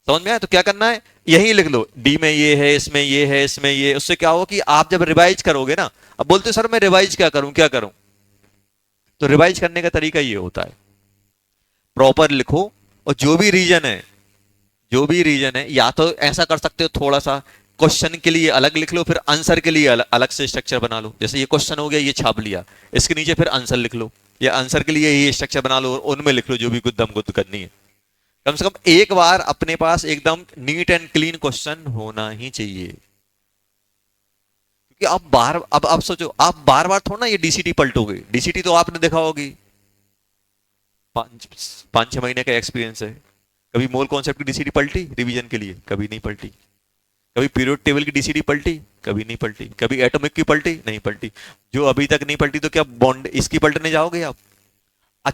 समझ में आया? तो क्या करना है, यही लिख लो, डी में ये है, इसमें ये है, इसमें ये। उससे क्या होगा कि आप जब रिवाइज करोगे ना, अब बोलते सर मैं रिवाइज क्या करूं, क्या करूं? तो रिवाइज करने का तरीका ये होता है, प्रॉपर लिखो। और जो भी रीजन है, जो भी रीजन है, या तो ऐसा कर सकते हो थोड़ा सा क्वेश्चन के लिए अलग लिख लो, फिर आंसर के लिए अलग से स्ट्रक्चर बना लो। जैसे ये क्वेश्चन हो गया, ये छाप लिया, इसके नीचे फिर आंसर लिख लो, या आंसर के लिए ये स्ट्रक्चर बना लो और उनमें लिख लो जो भी गुद्दम गुद्द करनी है। कम से कम एक बार अपने पास एकदम नीट एंड क्लीन क्वेश्चन होना ही चाहिए। क्योंकि आप बार अब सोचो, आप बार बार थोड़ा ना ये डीसीटी पलटोगे। डीसीटी तो आपने देखा होगी, 5-6 महीने का एक्सपीरियंस है। कभी मोल कॉन्सेप्ट की डीसीटी पलटी रिवीजन के लिए? कभी नहीं पलटी। कभी पीरियड टेबल की डीसीटी पलटी? कभी नहीं पलटी। कभी एटॉमिक की पलटी? नहीं पलटी। जो अभी तक नहीं पलटी, तो क्या बॉन्ड इसकी पलटने जाओगे आप?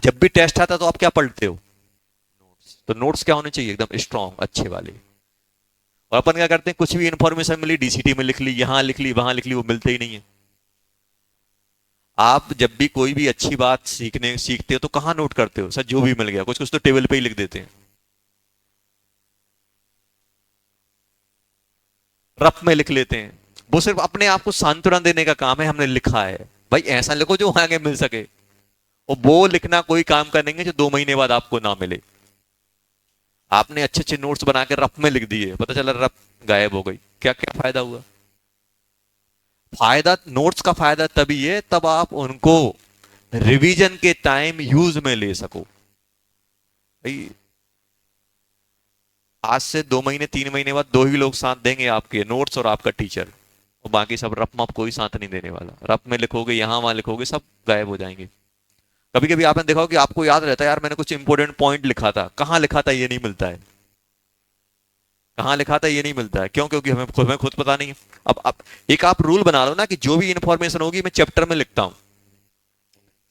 जब भी टेस्ट आता तो आप क्या पढ़ते हो? नोट्स। तो नोट्स क्या होने चाहिए? एकदम स्ट्रॉन्ग, अच्छे वाले। और अपन क्या करते हैं, कुछ भी इंफॉर्मेशन मिली डीसीटी में लिख ली, यहां लिख ली, वहां लिख ली, वो मिलते ही नहीं है। आप जब भी कोई भी अच्छी बात सीखते हो तो कहां नोट करते हो? सर जो भी मिल गया, कुछ कुछ तो टेबल पे ही लिख देते हैं, रफ में लिख लेते हैं। वो सिर्फ अपने आप को सांत्वना देने का काम है, हमने लिखा है भाई, ऐसा लिखो जो आगे मिल सके। और वो लिखना कोई काम का नहीं है जो 2 महीने बाद आपको ना मिले। आपने अच्छे अच्छे नोट्स बना के रफ में लिख दिए, पता चला रफ गायब हो गई, क्या क्या फायदा हुआ? फायदा, नोट्स का फायदा तभी है तब आप उनको रिवीजन के टाइम यूज में ले सको। भाई आज से 2 महीने 3 महीने बाद दो ही लोग साथ देंगे आपके, नोट्स और आपका टीचर। और बाकी सब रफ में कोई साथ नहीं देने वाला। रफ में लिखोगे, यहां वहां लिखोगे, सब गायब हो जाएंगे। कभी कभी आपने देखा हो कि आपको याद रहता है, यार मैंने कुछ इंपॉर्टेंट पॉइंट लिखा था, कहां लिखा था ये नहीं मिलता है। कहां लिखा था ये नहीं मिलता है, क्यों? क्योंकि हमें खुद पता नहीं है। अब एक आप रूल बना लो ना कि जो भी इंफॉर्मेशन होगी मैं चैप्टर में लिखता हूं।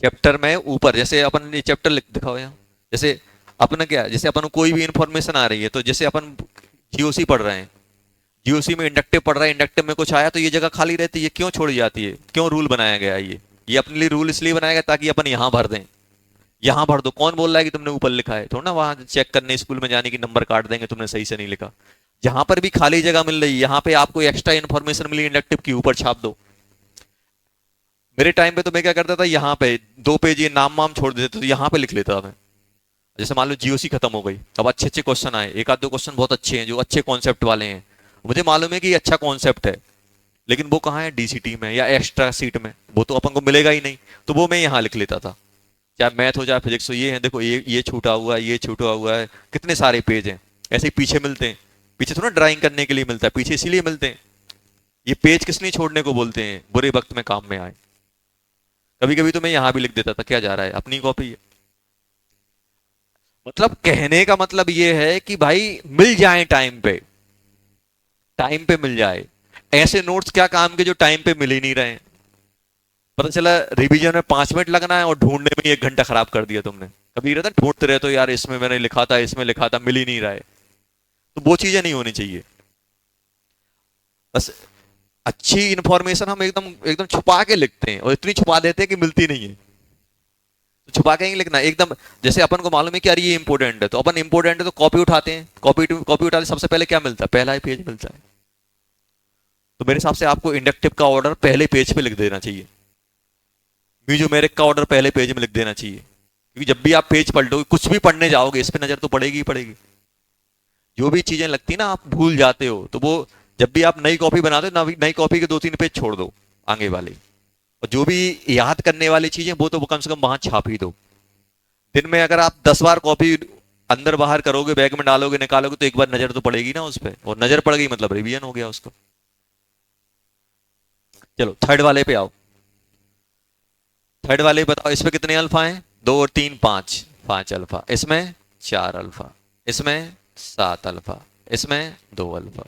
चैप्टर में ऊपर, जैसे अपन ये चैप्टर लिख दिखाओ यहाँ। जैसे अपन क्या, जैसे अपन को कोई भी इंफॉर्मेशन आ रही है, तो जैसे अपन जीओसी पढ़ रहे हैं, जीओसी में इंडक्टिव पढ़ रहा है, इंडक्टिव में कुछ आया तो ये जगह खाली रहती है, क्यों छोड़ी जाती है? क्यों रूल बनाया गया है? ये अपने लिए रूल इसलिए बनाया गया ताकि अपन यहां भर दें। यहां भर दो। कौन बोल रहा है कि तुमने ऊपर लिखा है? थोड़ा ना वहां चेक करने स्कूल में जाने की नंबर काट देंगे तुमने सही से नहीं लिखा। जहां पर भी खाली जगह मिल रही है, यहां पे आपको एक्स्ट्रा इन्फॉर्मेशन मिली इंडक्टिव की, ऊपर छाप दो। मेरे टाइम पे तो मैं क्या करता था, यहाँ पे 2 पेज ये नाम वाम छोड़ देते तो यहाँ पे लिख लेता था मैं। जैसे मान लो जीओसी खत्म हो गई, अब अच्छे अच्छे क्वेश्चन आए, एक आध दो क्वेश्चन बहुत अच्छे हैं जो अच्छे कॉन्सेप्ट वाले हैं, मुझे मालूम है कि ये अच्छा कॉन्सेप्ट है, लेकिन वो कहाँ है, डीसीटी में या एक्स्ट्रा सीट में, वो तो अपन को मिलेगा ही नहीं, तो वो मैं यहाँ लिख लेता था। चाहे मैथ हो चाहे फिजिक्स हो, ये है देखो, ये छूटा हुआ है, ये छूटा हुआ है, कितने सारे पेज हैं, ऐसे ही पीछे मिलते हैं। पीछे थोड़ा ड्राइंग करने के लिए मिलता है, पीछे इसीलिए मिलते हैं। ये पेज किस लिए छोड़ने को बोलते हैं, बुरे वक्त में काम में आए। कभी कभी तो मैं यहाँ भी लिख देता था, क्या जा रहा है, अपनी कॉपी है। मतलब कहने का मतलब ये है कि भाई मिल जाए टाइम पे, टाइम पे मिल जाए। ऐसे नोट्स क्या काम के जो टाइम पे मिल ही नहीं रहे हैं। पता चला रिवीजन में 5 मिनट लगना है और ढूंढने में 1 घंटा खराब कर दिया तुमने। कभी रहता ढूंढते रहे तो यार इसमें मैंने लिखा था, इसमें लिखा था, मिल ही नहीं रहा है। तो वो चीजें नहीं होनी चाहिए। बस अच्छी इंफॉर्मेशन हम एकदम एकदम छुपा के लिखते हैं और इतनी छुपा देते हैं कि मिलती नहीं है। तो छुपा के ही लिखना एकदम। जैसे अपन को मालूम है कि यार ये इंपॉर्टेंट है, तो अपन इंपॉर्टेंट है तो कॉपी उठाते हैं, कॉपी कॉपी उठाते सबसे पहले क्या मिलता है, पहला ही पेज मिलता है। तो मेरे हिसाब से आपको इंडक्टिव का ऑर्डर पहले पेज पे लिख देना चाहिए, म्यूजोमेरिक का ऑर्डर पहले पेज में लिख देना चाहिए। क्योंकि जब भी आप पेज पलटोगे, कुछ भी पढ़ने जाओगे, इस पे नजर तो पड़ेगी ही पड़ेगी। जो भी चीजें लगती ना आप भूल जाते हो, तो वो जब भी आप नई कॉपी बनाते हो, नई कॉपी के 2-3 पेज छोड़ दो आगे वाले। और जो भी याद करने वाली चीजें वो तो कम से कम वहां छाप ही दो। दिन में अगर आप 10 बार कॉपी अंदर बाहर करोगे, बैग में डालोगे निकालोगे, तो एक बार नजर तो पड़ेगी ना उस पर, और नजर पड़ गई मतलब रिवीजन हो गया उसको। चलो थर्ड वाले पे आओ। थर्ड वाले बताओ, इसमें कितने अल्फा हैं, 2 और 3 5, 5 अल्फा, इसमें 4 अल्फा, इसमें 7 अल्फा, इसमें 2 अल्फा।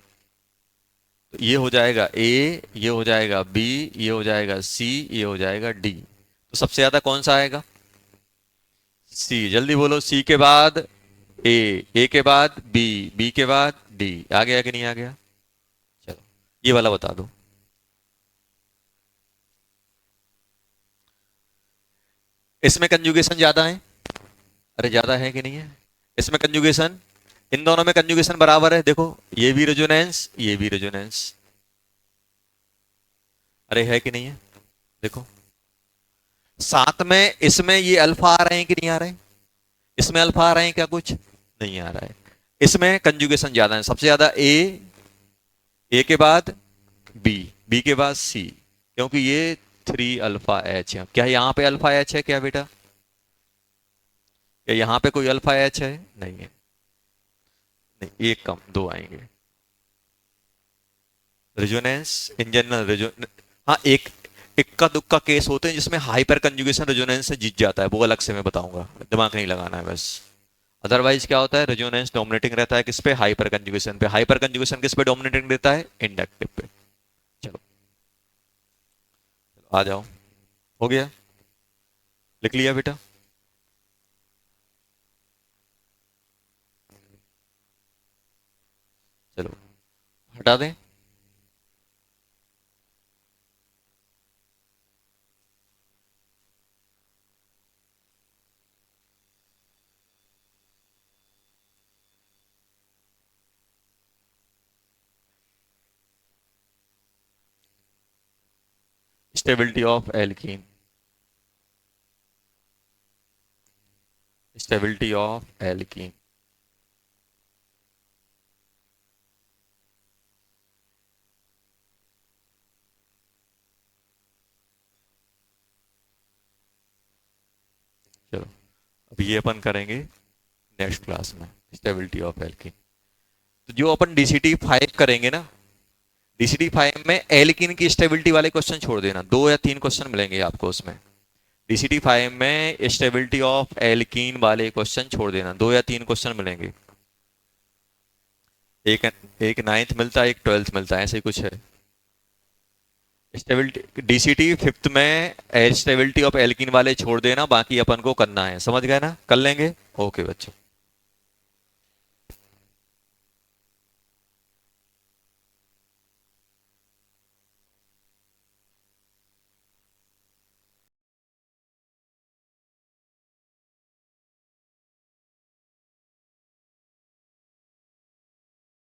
तो ये हो जाएगा ए, ये हो जाएगा बी, ये हो जाएगा सी, ये हो जाएगा डी। तो सबसे ज्यादा कौन सा आएगा, सी। जल्दी बोलो, सी के बाद ए के बाद बी, बी के बाद डी। आ गया कि नहीं आ गया। चलो ये वाला बता दो। इसमें कंजुगेशन ज्यादा है, अरे ज्यादा है कि नहीं है। इसमें कंजुगेशन, इन दोनों में कंजुगेशन बराबर है, देखो ये भी रेजोनेंस, ये भी रेजोनेंस। अरे है कि नहीं है, देखो। साथ में इसमें ये अल्फा आ रहे हैं कि नहीं आ रहे हैं, इसमें अल्फा आ रहे हैं क्या, कुछ नहीं आ रहा है। इसमें कंजुगेशन ज्यादा है, सबसे ज्यादा ए के बाद बी, बी के बाद सी, क्योंकि ये 3 अल्फा एच है। क्या यहाँ पे अल्फा एच है क्या बेटा, क्या यहाँ पे कोई अल्फा एच है, नहीं है। नहीं, एक कम, 2 आएंगे। रेजोनेंस इन जनरल, हाँ एक इक्का दुक्का केस होते हैं जिसमें हाइपर कंजुगेशन रेजोनेंस से जीत जाता है, वो अलग से मैं बताऊंगा, दिमाग नहीं लगाना है बस। अदरवाइज क्या होता है, रेजोनेंस डोमिनेटिंग रहता है किस पे, हाइपर कंजुगेशन पे। हाइपर कंजुगेशन किस पे डोमिनेटिंग रहता है, इंडक्टिव पे। चलो आ जाओ, हो गया, लिख लिया बेटा। चलो हटा दें। Stability of alkene, stability of alkene. चलो अब ये अपन करेंगे नेक्स्ट क्लास में, स्टेबिलिटी ऑफ एल्कीन। तो जो अपन डीसीटी 5 करेंगे ना, डीसीटी 5 में एल्कीन की स्टेबिलिटी वाले क्वेश्चन छोड़ देना, 2 या 3 क्वेश्चन मिलेंगे आपको उसमें। डीसीटी 5 में स्टेबिलिटी ऑफ एल्कीन वाले क्वेश्चन छोड़ देना, 2 या 3 क्वेश्चन मिलेंगे। एक एक 9th मिलता है, एक 12th मिलता है, ऐसे ही कुछ है। स्टेबिलिटी डीसीटी 5th में स्टेबिलिटी ऑफ एल्कीन वाले छोड़ देना, बाकी अपन को करना है, समझ गए ना, कर लेंगे। ओके बच्चों।